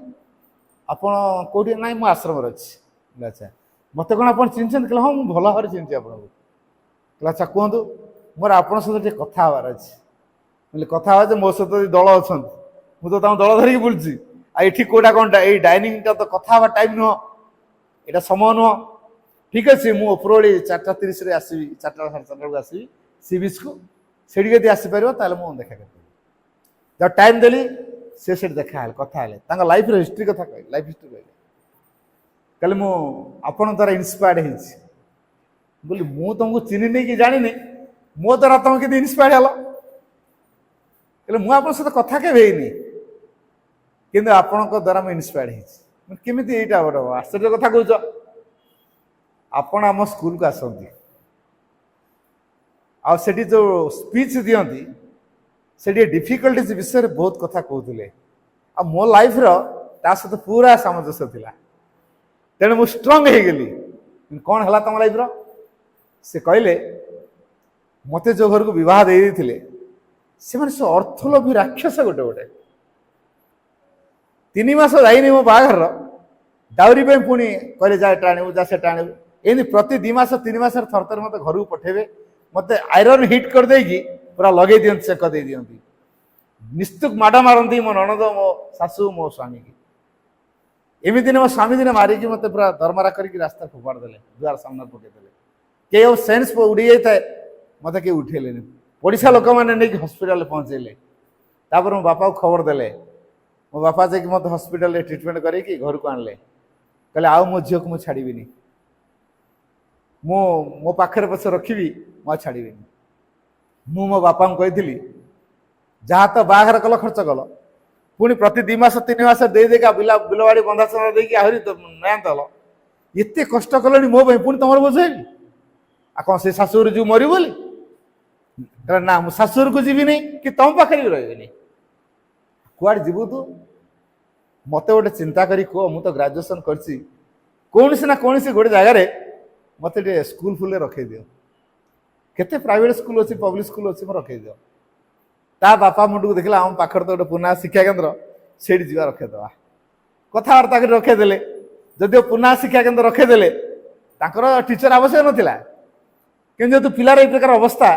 Speaker 2: ଆପଣ କୋଉଠି ନାହିଁ ମୁଁ ଆଶ୍ରମରେ ଅଛି ଆଚ୍ଛା ମତେ କଣ ଆପଣ ଚିହ୍ନିଛନ୍ତି କହିଲେ ହଁ ମୁଁ ଭଲ ଭାବରେ ଚିହ୍ନିଛି ଆପଣଙ୍କୁ କହିଲେ ଆଚ୍ଛା କୁହନ୍ତୁ ମୋର ଆପଣଙ୍କ ସହିତ ଟିକେ କଥା ହେବାର ଅଛି କହିଲେ କଥା ହେବା ଯେ ମୋ ସହିତ ଦଳ ଅଛନ୍ତି ମୁଁ ତ ତାଙ୍କୁ ଦଳ ଧରିକି ବୁଲୁଛି ଆଉ ଏଠି କୋଉଟା କଣଟା ଏଇ ଡାଇନିଂଟା ତ କଥା ହେବା ଟାଇମ୍ ନୁହଁ ଏଇଟା ସମୟ ନୁହଁ ଠିକ ଅଛି ମୁଁ ଉପରଓଳି 4:30ରେ ଆସିବି 4ଟା 4:30 ବେଳକୁ ଆସିବି ସି ବିଚ୍କୁ ସେଠି ଯଦି ଆସିପାରିବ ତାହେଲେ ମୁଁ ଦେଖା କରିଦେବି ଯାହା ଟାଇମ୍ ଦେଲି ସେ ସେଠି ଦେଖା ହେଲେ କଥା ହେଲେ ତାଙ୍କ ଲାଇଫର ହିଷ୍ଟ୍ରି କଥା କହିଲେ ଲାଇଫ ହିଷ୍ଟ୍ରି କହିଲେ କହିଲେ ମୁଁ ଆପଣ ଦ୍ୱାରା ଇନ୍ସପାୟାର୍ଡ ହେଇଛି ବୋଲି ମୁଁ ତମକୁ ଚିହ୍ନି ନେଇକି ଜାଣିନି ମୋ ଦ୍ୱାରା ତମେ କେମିତି ଇନ୍ସପାୟାର୍ଡ ହେଲ କହିଲେ ମୁଁ ଆପଣଙ୍କ ସହିତ କଥା କେବେ ହେଇନି କିନ୍ତୁ ଆପଣଙ୍କ ଦ୍ୱାରା ମୁଁ ଇନ୍ସପାୟାର୍ଡ ହେଇଛି କେମିତି ଏଇଟା ଗୋଟେ ଆଶ୍ଚର୍ଯ୍ୟ କଥା କହୁଛ ଆପଣ ଆମ ସ୍କୁଲକୁ ଆସନ୍ତି ଆଉ ସେଠି ଯୋଉ ସ୍ପିଚ୍ ଦିଅନ୍ତି ସେଠି ଡିଫିକଲ୍ଟିଜ ବିଷୟରେ ବହୁତ କଥା କହୁଥିଲେ ଆଉ ମୋ ଲାଇଫର ତା ସହିତ ପୁରା ସାମଞ୍ଜସ୍ୟ ଥିଲା ତେଣୁ ମୁଁ ଷ୍ଟ୍ରଙ୍ଗ ହେଇଗଲି କଣ ହେଲା ତମ ଲାଇଫର ସେ କହିଲେ ମତେ ଯୋଉ ଘରକୁ ବିବାହ ଦେଇଥିଲେ ସେମାନେ ସେ ଅର୍ଥଲୋଭୀ ରାକ୍ଷସ ଗୋଟେ ଗୋଟେ 3 ମାସ ଯାଇନି ମୋ ବାହାଘରର ଡାଉରୀ ପାଇଁ ପୁଣି କହିଲେ ଯା ଏଟା ଆଣିବୁ ଯା ସେଟା ଆଣିବୁ ଏମିତି ପ୍ରତି 2 ମାସ 3 ମାସରେ ଥରେ ଥରେ ମତେ ଘରକୁ ପଠେଇବେ ମତେ ଆଇରନ୍ ହିଟ୍ କରିଦେଇକି ପୁରା ଲଗେଇ ଦିଅନ୍ତି ଚେକ ଦେଇ ଦିଅନ୍ତି ନିସ୍ତୁକ ମାଡ଼ ମାରନ୍ତି ମୋ ନଣନ୍ଦ ମୋ ଶାଶୁ ମୋ ସ୍ୱାମୀକି ଏମିତି ଦିନେ ମୋ ସ୍ୱାମୀ ଦିନେ ମାରିକି ମତେ ପୁରା ଦରମାରା କରିକି ରାସ୍ତା ଫୋପାଡ଼ି ଦେଲେ ଦୁଆର ସାମ୍ନାରେ ପକେଇଦେଲେ କେହି ଆଉ ସେନ୍ସ ଉଡ଼ି ଯାଇଥାଏ ମତେ କେହି ଉଠେଇଲେନି ପଡ଼ିଶା ଲୋକମାନେ ନେଇକି ହସ୍ପିଟାଲରେ ପହଞ୍ଚେଇଲେ ତାପରେ ମୋ ବାପାକୁ ଖବର ଦେଲେ ମୋ ବାପା ଯାଇକି ମତେ ହସ୍ପିଟାଲରେ ଟ୍ରିଟମେଣ୍ଟ କରିକି ଘରକୁ ଆଣିଲେ କହିଲେ ଆଉ ମୋ ଝିଅକୁ ମୁଁ ଛାଡ଼ିବିନି ମୁଁ ମୋ ପାଖରେ ପଛେ ରଖିବି ମୁଁ ଆଉ ଛାଡ଼ିବିନି ମୁଁ ମୋ ବାପାଙ୍କୁ କହିଥିଲି ଯାହା ତ ବାହାଘର କଲ ଖର୍ଚ୍ଚ କଲ ପୁଣି ପ୍ରତି 2 ମାସ 3 ମାସ ଦେଇଦେଇକା ବିଲବାଡ଼ି ବନ୍ଧାଚନ୍ଦା ଦେଇକି ଆହୁରି ନୟାନ୍ତ ହେଲ ଏତେ କଷ୍ଟ କଲେଣି ମୋ ପାଇଁ ପୁଣି ତମର ବୋଝ ହେବି ଆଉ କଣ ସେ ଶାଶୁଘରୁ ଯିବୁ ମରିବୁ ବୋଲି ନା ମୁଁ ଶାଶୁଘରକୁ ଯିବିନି କି ତମ ପାଖରେ ବି ରହିବିନି କୁଆଡ଼େ ଯିବୁ ତୁ ମତେ ଗୋଟେ ଚିନ୍ତା କରି କୁହ ମୁଁ ତ ଗ୍ରାଜୁଏସନ କରିଛି କୌଣସି ନା କୌଣସି ଗୋଟେ ଜାଗାରେ ମତେ ଟିକେ ସ୍କୁଲ ଫୁଲରେ ରଖେଇ ଦିଅ କେତେ ପ୍ରାଇଭେଟ ସ୍କୁଲ ଅଛି ପବ୍ଲିକ ସ୍କୁଲ ଅଛି ମୁଁ ରଖେଇ ଦିଅ ତା ବାପା ମୁଣ୍ଡକୁ ଦେଖିଲା ଆମ ପାଖରେ ତ ଗୋଟେ ପୁନା ଶିକ୍ଷା କେନ୍ଦ୍ର ସେଇଠି ଯିବା ରଖେଇଦେବା କଥାବାର୍ତ୍ତା କରି ରଖେଇଦେଲେ ଯଦିଓ ପୁନା ଶିକ୍ଷା କେନ୍ଦ୍ର ରଖେଇଦେଲେ ତାଙ୍କର ଟିଚର ଆବଶ୍ୟକ ନଥିଲା କିନ୍ତୁ ଯେହେତୁ ପିଲାର ଏଇ ପ୍ରକାର ଅବସ୍ଥା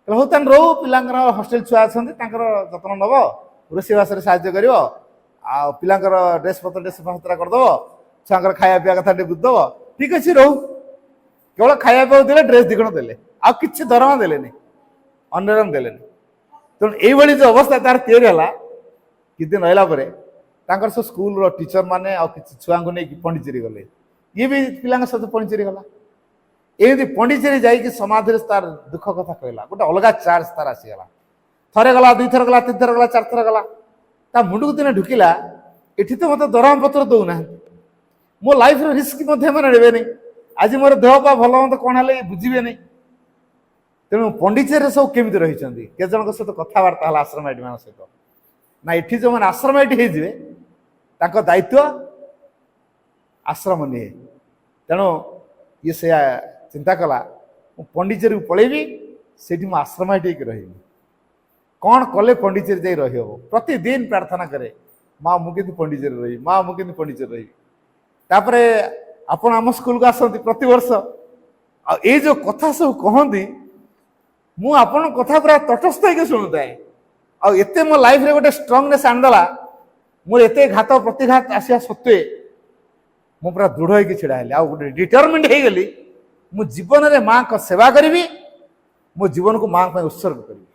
Speaker 2: ହଉ ତାହେଲେ ରହୁ ପିଲାଙ୍କର ହଷ୍ଟେଲ ଛୁଆ ଅଛନ୍ତି ତାଙ୍କର ଯତ୍ନ ନେବ ରୋଷେଇବାସରେ ସାହାଯ୍ୟ କରିବ ଆଉ ପିଲାଙ୍କର ଡ୍ରେସ୍ ପତ୍ର ସଫାସୁତରା କରିଦେବ ଛୁଆଙ୍କର ଖାଇବା ପିଇବା କଥା ଟିକେ ବୁଝିଦେବ ଠିକ ଅଛି ରହୁ କେବଳ ଖାଇବା ପିଇବାକୁ ଦେଲେ ଡ୍ରେସ୍ 2 ଖଣ୍ଡ ଦେଲେ ଆଉ କିଛି ଦରମା ଦେଲେନି ଅନ୍ୟରମ ଦେଲେନି ତେଣୁ ଏଇଭଳି ଯୋଉ ଅବସ୍ଥା ତାର ତିଆରି ହେଲା କିଛି ଦିନ ରହିଲା ପରେ ତାଙ୍କର ସବୁ ସ୍କୁଲର ଟିଚର ମାନେ ଆଉ କିଛି ଛୁଆଙ୍କୁ ନେଇକି ପଣ୍ଡିଚେରୀ ଗଲେ ଇଏ ବି ପିଲାଙ୍କ ସହିତ ପଣ୍ଡିଚେରୀ ଗଲା ଏମିତି ପଣ୍ଡିଚେରୀ ଯାଇକି ସମାଧିରେ ତାର ଦୁଃଖ କଥା କହିଲା ଗୋଟେ ଅଲଗା ଚାର୍ଜ ତାର ଆସିଗଲା ଥରେ ଗଲା 2 ଥର ଗଲା 3 ଥର ଗଲା 4 ଥର ଗଲା ତା ମୁଣ୍ଡକୁ ଦିନେ ଢୁକିଲା ଏଠି ତ ମତେ ଦରମା ପତ୍ର ଦଉନାହାନ୍ତି ମୋ ଲାଇଫର ରିସ୍କ ମଧ୍ୟ ଏମାନେ ନେବେନି ଆଜି ମୋର ଦେହ ପା ଭଲ ମନ୍ଦ କଣ ହେଲେ ବୁଝିବେନି तेणु पंडिचेरी सब केमी रही के जन सहित कथबार्ता है आश्रम मान सहित ना ये जो मैंने आश्रम हो दायित्व आश्रम निए तेणु ये से चिंता कला पंडिचेरी पलैबी से आश्रम रही कौन कले पंडिचेरी जाई रही हो प्रतिदिन प्रार्थना करे माँ मुझे पंडिचेरी रही माँ मुझे पंडिचेरी रही तापर आपण आम स्कूल को आसती प्रति वर्ष ये जो कथा सब कहती मु आपण कथा पूरा तटस्थ होकर शुणुए आते मो लाइफ रे गोटे स्ट्रंगनेस आनदेला मोर एते घात प्रतिघात आसिया सत्वे मु पूरा दृढ़ होकर छिड़ा हेली आ गोटे डिटरमिन्ड हो गली मु जीवन में माँ को सेवा करी मो जीवन को माँ उत्सर्ग करी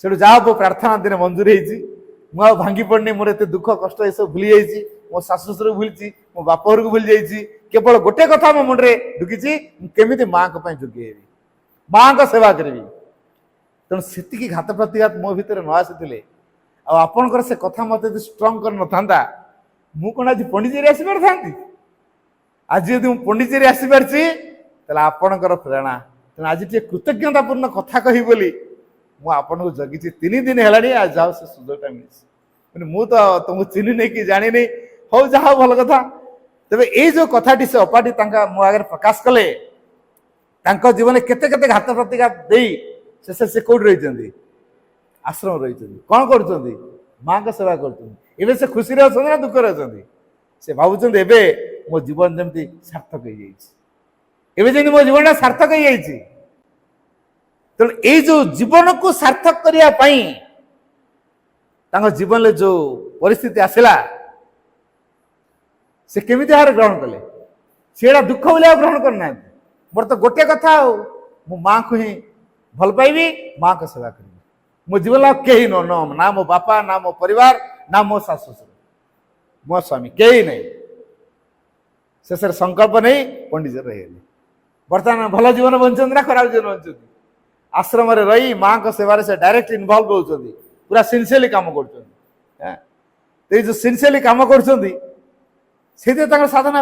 Speaker 2: से जहाँ प्रार्थना दिन मंजूर हो भांगी पड़नी मोर एत दुख कष्ट ये सब भूली जाइए मो शाशु शशुर भूली मो बाप घर को भूली जाइए केवल गोटे कथा मो मुंडे ढुकी केमी माँ को योग्य हेबी माँ को सेवा करी तेणु से घात प्रतिघात मो भितर न आसी आपणकर से कथा मत स्ट्रंग कर न मु कौन आज पंडिचेरी आसी पार था आज यदि पंडिचेरी आसी पार्ची आपणकर प्रेरणा तेणु आज टे कृतज्ञतापूर्ण कथा कही बोली मु आपन को जगी 3 दिन है आज जाओ से सुजोगटा मिली मु तो तुमको चिन्ह नहीं कि जानी नहीं हो जा भल कथा तेरे ये जो कथाटी से अपाटी मो आगे प्रकाश कले जीवन केते केते घात प्रतिघात दे से कौट रही आश्रम रही कौन कर माँ का सेवा कर से खुशी अच्छा ना दुख अच्छा से भावुं मो जीवन जमी सार्थक हो मो जीवन सार्थक हो तेणु ये जो जीवन को सार्थक करने जीवन में जो परिस्थिति आसला से केमी भाव ग्रहण कले सीटा दुख बोले ग्रहण करना मोर तो गोटे कथा मो माँ को ही भल पाइबी माँ को सेवा करी मो जीवन कहीं ना मो बापा ना मो परिवार ना मो शाशु शशुर मो स्वामी कहीं नहीं शेष संकल्प नहीं पंडित रही बर्तमान भल जीवन बंचन ना खराब जीवन बंचुं आश्रम रही माँ को सेवा से डायरेक्ट इनवॉल्व होती पूरा सिंसियरली काम कर जो सिंसियरली काम कर साधना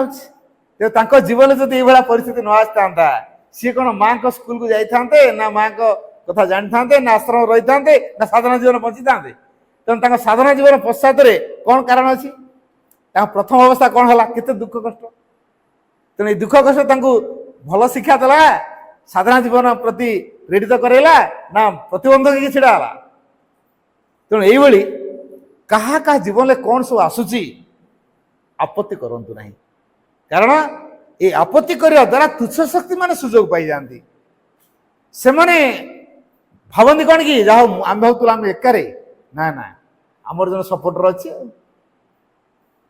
Speaker 2: हो जीवन जब ये परिस्थिति न आसता सी कौन माँ को स्कूल को जाते ना माँ को कथा जानी था ना आश्रम रही था ना साधना जीवन बची था तेणु साधना जीवन पश्चात कौन कारण अच्छी प्रथम अवस्था कौन है केते दुख कष्ट तेणु दुख कष्ट भल शिक्षा देला साधना जीवन प्रति प्रेरित करेला ना प्रतिबंधक की छिड़ा तेणु ये क्या जीवन में कौन सब आसूची आपत्ति करंतु नहीं कारण ये आपत्ति करने द्वारा तुच्छ शक्ति माने सुजोग पाई जाती से माने भावती कौन कि जा आम भावुला आम एकारे ना ना आमर जन सपोर्टर अच्छे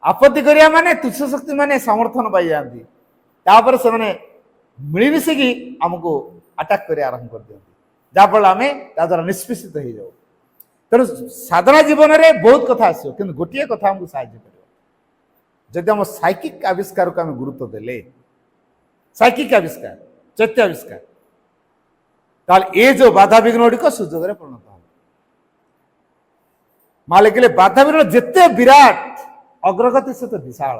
Speaker 2: आपत्ति करिया माने तुच्छ शक्ति माने समर्थन पाई जाती तापर से माने मिलमिशिकी आमको अटैक कर आरंभ कर दिखाँ जहाँफल आम द्वारा निष्पेषित हो जाऊ तेणु साधना जीवन में बहुत कथा आस गोटे कथा आमको साहय कर जदि आम साइकिक आविष्कार को आम गुरुत्व देले साइकिक आविष्कार चैत्य आविष्कार ताल ये जो बाधा विघ्न गुड़िक सुजोग परिणत हो माँ लिखिले बाधा विघ्न जिते विराट अग्रगति से तो विशाल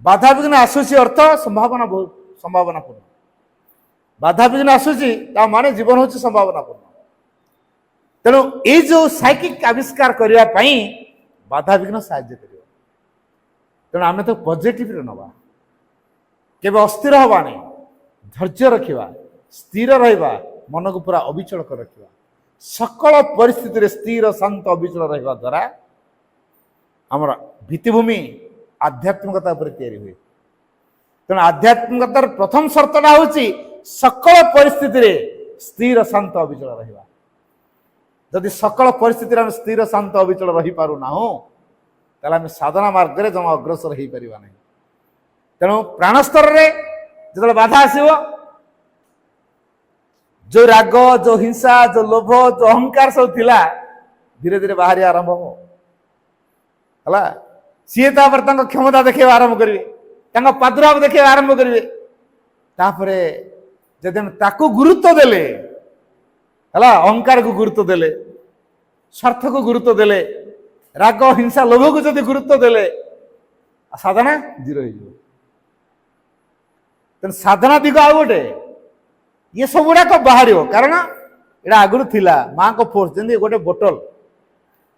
Speaker 2: बाधा विघ्न आसूसी अर्थ संभावना बहुत संभावनापूर्ण बाधा विघ्न आसूची माने जीवन हूँ संभावनापूर्ण तेणु ये जो साइकिक आविष्कार करने बाधा विघ्न साहाय्य कर तेणु आम तो पॉजिटिव नवा केवल अस्थिर हवा नहीं धैर्य रखा स्थिर रहा मन को पूरा अविचल कर रखा सकल परिस्थिति स्थिर शांत अविचल रहा द्वारा आमर भित्तिभूमि आध्यात्मिकता पर तैयारी हुए तेणु आध्यात्मिकतार प्रथम शर्तटा हूँ सकल परिस्थिति स्थिर शांत अविचल रहा जदि सकल परिस्थिति स्थिर शांत अविचल रही पारू ना आम साधना मार्ग में जमा अग्रसर हो पार ना तेणु प्राण स्तर में जो बाधा आसो जो राग जो हिंसा जो लोभ जो अहंकार सब थिला धीरे धीरे बाहरी आरंभ है सी क्षमता देखा आरंभ करेंगे प्रादुर्भाव देखा आरंभ करेंगे जदि ताकू गुरुत्व देले है अहंकार को गुरुत्व देले स्वार्थ को गुरुत्व देले राग हिंसा लोभ को जदि गुरुत्व देले साधना जीरो हो साधना दिग आ गोटे ये सब गुड़ाक बाहर कारण एटा आगुरी थिला माँ को फोर्स जमी गोटे बोतल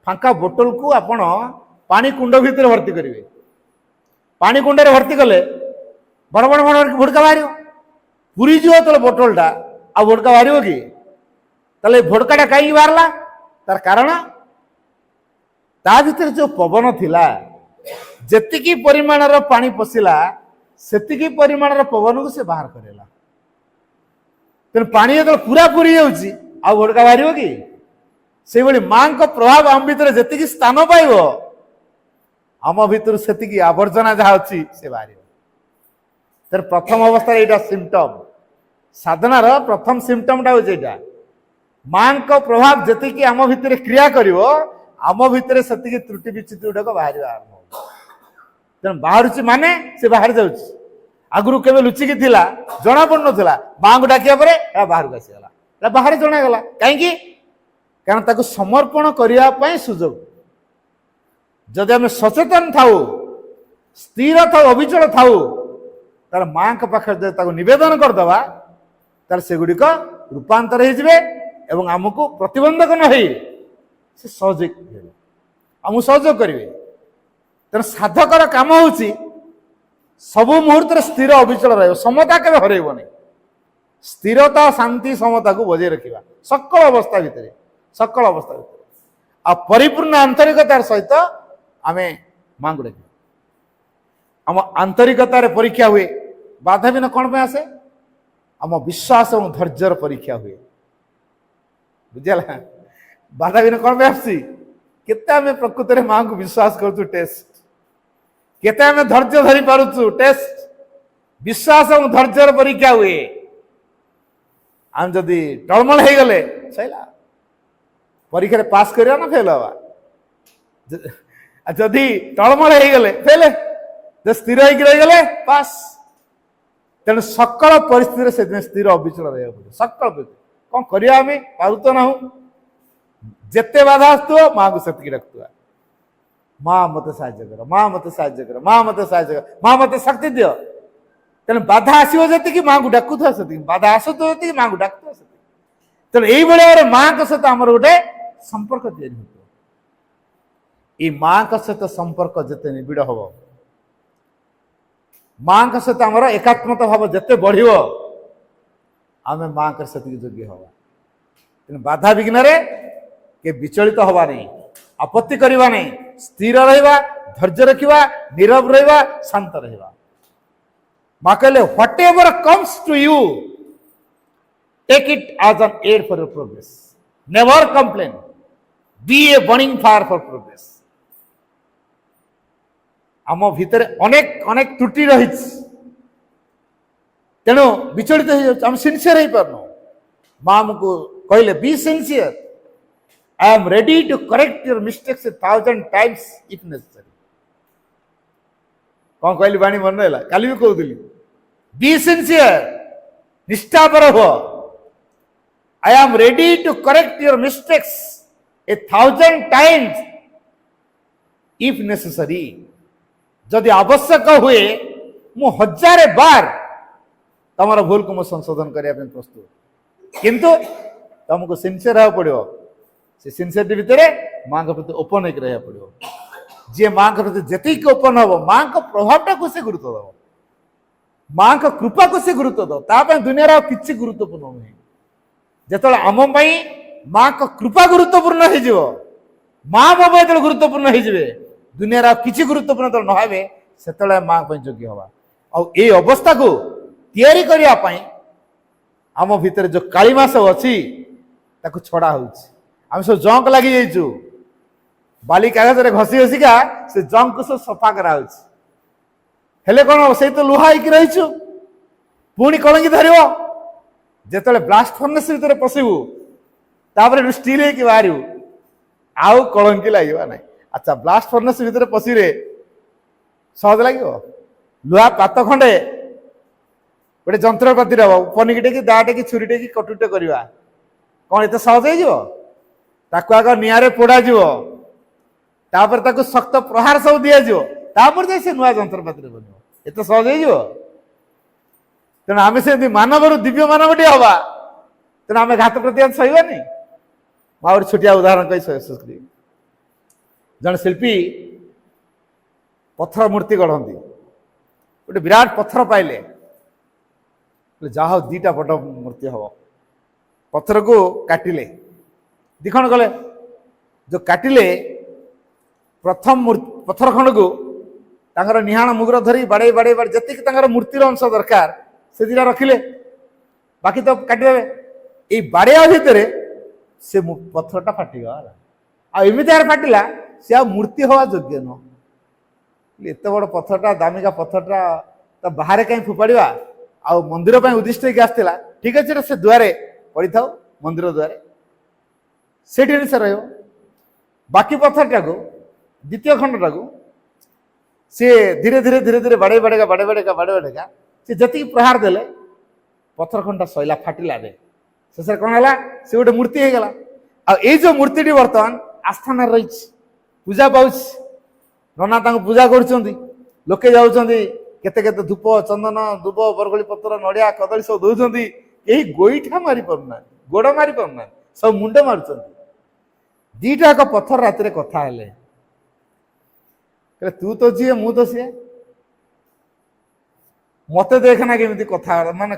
Speaker 2: फांका बोतल को आपण पानी कुंड भितर भर्ती करेंगे पानी कुंड भर्ती कले बड़ बड़ बड़ भोटका बाहर पूरी जीव तो बोतलटा आ भोटका बाहर कि ताले भोटकाटा कहीं बाहरला तार कारण ता भीतर जो पवन थिला जेतिकी परिमाणर पानी पशिला सेतिकी परिमाणर पवन को से बाहर करेला तेणु पानी जो पूरा पूरी जाऊँगी आ भोटका बाहर कि से माँ को प्रभाव आम भीतर जी स्थान पाइब आम भीतर से आवर्जना जहाँ अच्छी से बाहर तर प्रथम अवस्था यहाँ सिम्पटम साधनार प्रथम सिम्पटमटा हूँ माँ को प्रभाव जी आम भीतर क्रिया कर आम भीतर से त्रुटि विच्युति गुड़ाक बाहर आरंभ हो तेणु बाहर माने से बाहर जाऊँ आगुरी केवे लुचिकी थिला जना पड़ नाला माँ को डाकिया बाहर को आसीगला बाहर जनागला कहीं कारण ताको समर्पण करने सुजोग जदि आम सचेतन थाऊ स्थिर थाऊ अविचल थाऊ तार माँ के पाखे नवेदन करदे तार से गुड़िक रूपांतर हो आमको प्रतिबंधक न से सहयोग आमको सहयोग करेंगे तेना साधकर काम हूँ सबु मुहूर्त स्थिर अविचल रहा समता के हरइबनी स्थिरता शांति समता को बजाय रखा सकल अवस्था भितर सकल अवस्था भितर आ परिपूर्ण आंतरिकतार सहित आम माँ को डाक आम आंतरिकतार परीक्षा हुए बाधा बिना कौन पे आसे आम विश्वास और धैर्यर परीक्षा हुए बुझेगा बाधा बिना कौन पे आसी केते आम प्रकृत में माँ को विश्वास करूँ टेस्ट केते आम धैर्य धरी पारुचु टेस्ट विश्वास और धैर्यर परीक्षा हुए आम जदि टलमल हो गले सैला परीक्षा पास करिया ना फेल हवा जदि टलमल हो गले फेल स्थिर होगी रहीगले पास तेणु सकल परिस्थिति से स्थिर अविचल रहा पड़े सकल कौन करिया आम पारु तो ना जिते बाधा आसुव माँ को सेतिकी रखुआ माँ मत साहाଯ୍य कर माँ मत साहाଯ୍य कर माँ मत साहाଯ୍य कर माँ मत शक्ति दियो तेणु बाधा आसो जी माँ को डाकुवा से बाधा आसुव जी माँ को डाकुवा से तेणु यही भाई माँ को सहित आमर गोटे संपर्क या माँ का सहित संपर्क जिते निबिड़ हम माँ का सहित आमर एकात्मता भाव जिते बढ़ आम माँ का से योग्य हवा तेणु बाधा विघ्न के विचलित हवा नहीं आपत्ति करवा नहीं स्थिर रहा धैर्य रखा नीरव रहा शांत रहा माँ कहले whatever comes to you take it as an aid for your progress never complain be a burning fire for progress आम भितर अनेक अनेक त्रुटि रही तेणु विचलित आम सिनसीयर हो पारन माँ आमको कहले be sincere I am ready to correct your mistakes 1000 times if necessary कौन कहली बाणी मन रहा काली भी कहूली बी सिनसीयर निष्ठापर हो I am ready to correct your mistakes 1000 times if necessary जदि आवश्यक हुए मु 1000 बार तमर भूल को संशोधन करने प्रस्तुत किंतु तुमको सिनसीयर रहा पड़ो से सिनसीयरिटी भितर माँ के प्रति ओपन होकर रहा पड़ो जी माँ के प्रति जितक ओपन हम माँ को प्रभावटा को से गुरुत्व दब माँ को कृपा को से गुरुत्व दब दुनिया किसी गुरुत्वपूर्ण नुहे जो आम माँ को कृपा गुरुत्वपूर्ण हो माँ बाबा जो गुरुत्वपूर्ण हो दुनिया किसी गुरुत्वपूर्ण जो नहे से माँ योग्य हवा आई अवस्था को तैयारी करने आम भितर जो कालीमा सब अच्छी छड़ा हो सब जंक लगी जाइचु बाली कागज घसी घसिका से जंक को सब सफा कराले कौन से तो लुहा होगी रहीचु पुणी कलंकी धर जो ब्लास्ट फर्नेस भर पशु तापर स्टील हो बाहर आउ कलंकी लगे ना अच्छा ब्लास्ट फर्नेस भर पशिरे सहज लगे लुहा पात खंडे गोटे जंत्रपाति पनिकिटे कि दाटे कि छुरीटे कि कटुटे करवा कौन एत सहज हो आग निआरे पोड़ा तापर ताको शक्त प्रहार सब दिज्व तापर से नुआ जंत्रपाति बन एत सहज हो तेणु आम से मानव दिव्य मानवटी हवा तेणु आम घात प्रतिघात सहानी। मुझे छोटिया उदाहरण कही शेष करी जन शिल्पी पत्थर मूर्ति गढ़ती गोटे विराट पत्थर पाइले जहा दीटा बड़ मूर्ति हम पत्थर को काटिले दिखण गले जो काटिले प्रथम पत्थर खंड को तांकर निहाण मुगर धरी बाड़े बाड़े बाड़े जी मूर्तिर अंश दरकार से दिटा रखिले बाकी तो काटिदेवे ये बाड़िया भितर से पत्थरटा फाटिगला आमती फाटिला सी आ मूर्ति हवा योग्य नुह एत बड़ पत्थरटा दामिका पत्थरटा बाहर कहीं फोपाड़ा आ मंदिर उद्दिष्ट होगी आसला ठीक अच्छे से दुआरे पड़ी था मंदिर दुआरे से रहा बाकी पत्थरटा को द्वितीय खंडटा को सी धीरे धीरे धीरे धीरे बाड़े बाड़ेगा बाड़े बाड़ेगा बाड़े बाड़ेगा सी जी प्रहार देले पत्थर खंडा सैला फाटिला शेष कौन है सी गोटे मूर्ति हो गला आ जो मूर्ति बर्तमान आस्थान रही पूजा पाँच नना पूजा कर लोके जाऊँच केते केते धूप चंदन दुब बरगोली पत्र नड़िया कदली सब दौरान यही गोईठा मारी पारना गोड़ मारी पारना सब मुंड मारुंट दीटाक पत्थर राति कथा हेले तू तो जी मु तो सी मत देखना केमी कथा माने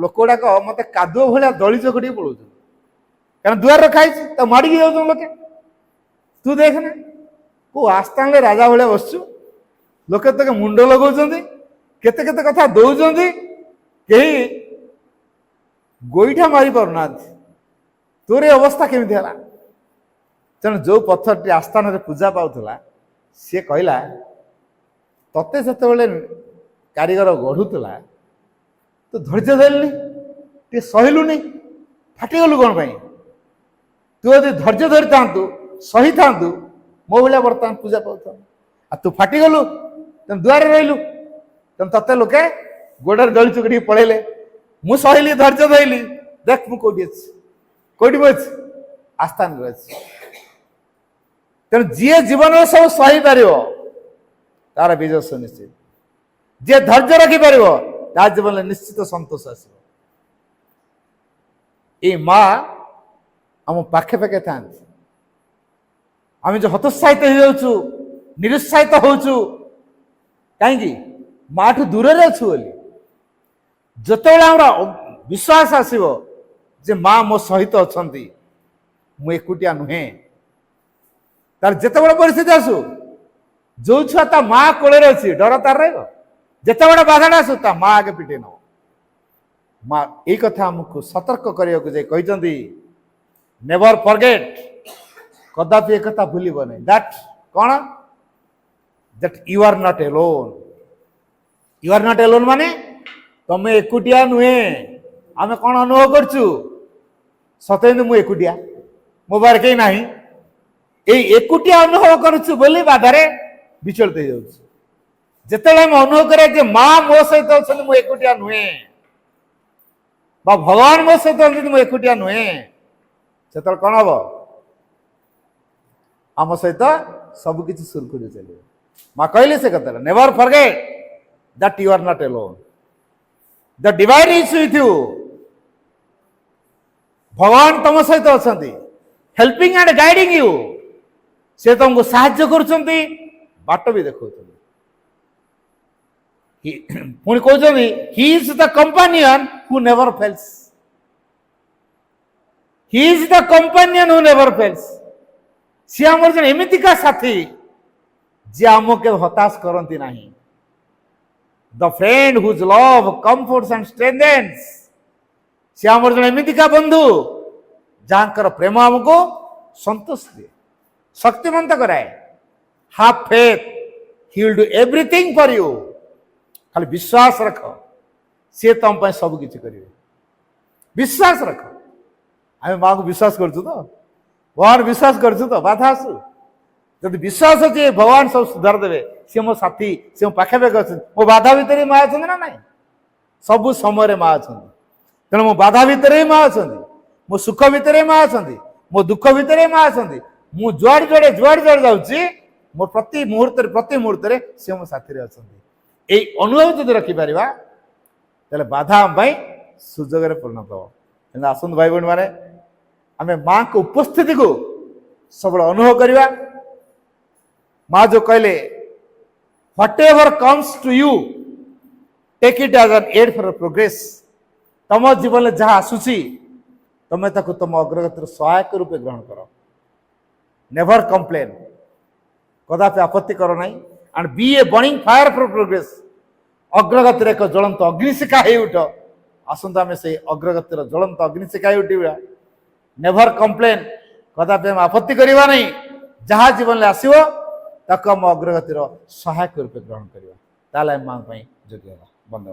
Speaker 2: लोक गुड़ाक मत कादुओ भाया दली चकटी पड़ो कारण दुआर रखाई माड़ी जाऊँ लोके तू देखना को आस्थान राजा भाया बसचु लोके तो मुंड लगाउछन्ति केते केते कथा दौरान कहीं गोईठा मारी पारना तोर अवस्था केमी है तेणु जो पत्थर टी आस्थान पूजा पाला सी कहला तते से कारीगर गढ़ुला तो धैर्य धरलि टे सहलुनि फाटिगलु कौन पाई तू यदि धैर्य धरी था सही था मो भाया बर्तमान पूजा पाता आ तू फाटिगलु तेम दुआरे रहिलु तेम तते लोके गोड़े दली चुकड़ी पड़ेले मु सहली धैर्य धरली देख मु कौटी अच्छी आस्थान अच्छी तेणु जी जीवन सब सही पार तार विजय सुनिश्चित जी धैर्य रखिपर तार जीवन में निश्चित संतोष आस माँ आम पाखे पाखे था आम जो हतोत्साहित हो जाऊँ निरुत्साहित होचु कहीं माँ ठू दूर अच्छु जिते विश्वास आसो जे माँ मो सहित अच्छा मु एकुटिया नुहे तार जिते बड़ परिस्थिति आसु जो छुआ ता माँ कोले अच्छी डर तार रते बड़ा बाधाटा आसु ता माँ आगे पिटे न माँ यही कथा आमको सतर्क करने नेवर फॉरगेट कदापि एक कथा भूल नहीं दैट कौन that you are not alone माने तमें एकुटिया नुहे आम कौन अनुभव करचु सते मु एकुटिया मो बारे कहीं ना एकुटिया अनुभव करुचु बोली बाधारे विचलित हो जाऊँ जिते अनुभव करे माँ मो सहित अच्छा मु एकुटिया नुहे भगवान मो सहित अच्छा मु एकुटिया नुहे से कौन हम आम सहित सबकि सुरखुरी चलो माँ कहली से कथा never forget that you are not alone the divine is with you भगवान तुम सहित अच्छा हेल्पिंग एंड गाइडिंग यू से तुमको साहाय्य करुँच बाट भी देखा पुणी कहते he is the companion who never fails he is the companion who never fails सी आमर जन एमितिका साथी जे आमके हताश करती नहीं the friend whose love comforts and strengthens सी आमर जन एमितिका बंधु जहाँकर प्रेम आमको संतोष दिए शक्तिमंत कराए half faith he will do everything for you खाली विश्वास रख सी तुम सब किसी करेंगे विश्वास रख आम माँ को विश्वास करछु तो भगवान विश्वास करछु तो बाधा आसु जब विश्वास अच्छे भगवान सब सुधार देवे सी मो साथी सी मो पाखे पाखे अच्छे मो बाधा भितर माँ अच्छा ना ना सब समय माँ अच्छा तेणु मो बाधा भितर माँ अच्छा मो सुख भितर माँ अच्छा मो दुख भितर माँ अच्छा मु जुआड़ जुआड़े जाऊँगी मो प्रति मुहूर्त सी मो साथी अच्छा यही अनुभव जब रखिपर तेल बाधा आम सुजोग परिणत हम आसत भाई भौणी मैंने आम माँ को उपस्थिति को सब अनुभव करवा माँ जो कहले whatever comes to you take it as an aid for progress तम जीवन में जहाँ आसूसी तुम्हें ताकू तुम अग्रगतिर सहायक रूपे ग्रहण कर नेवर कंप्लेन कदापि आपत्ति करो नहीं and be a burning fire for progress अग्रगतिर एक ज्वलंत अग्निशिखा हो उठ आसत आम से अग्रगतिर ज्वलंत अग्निशिखा उठा नेवर कंप्लेन कदापि हम आपत्ति करवा नहीं जहाँ जीवन में आसो ताकू आम अग्रगतिर सहायक रूपे ग्रहण करवा माँ योग्य बंदे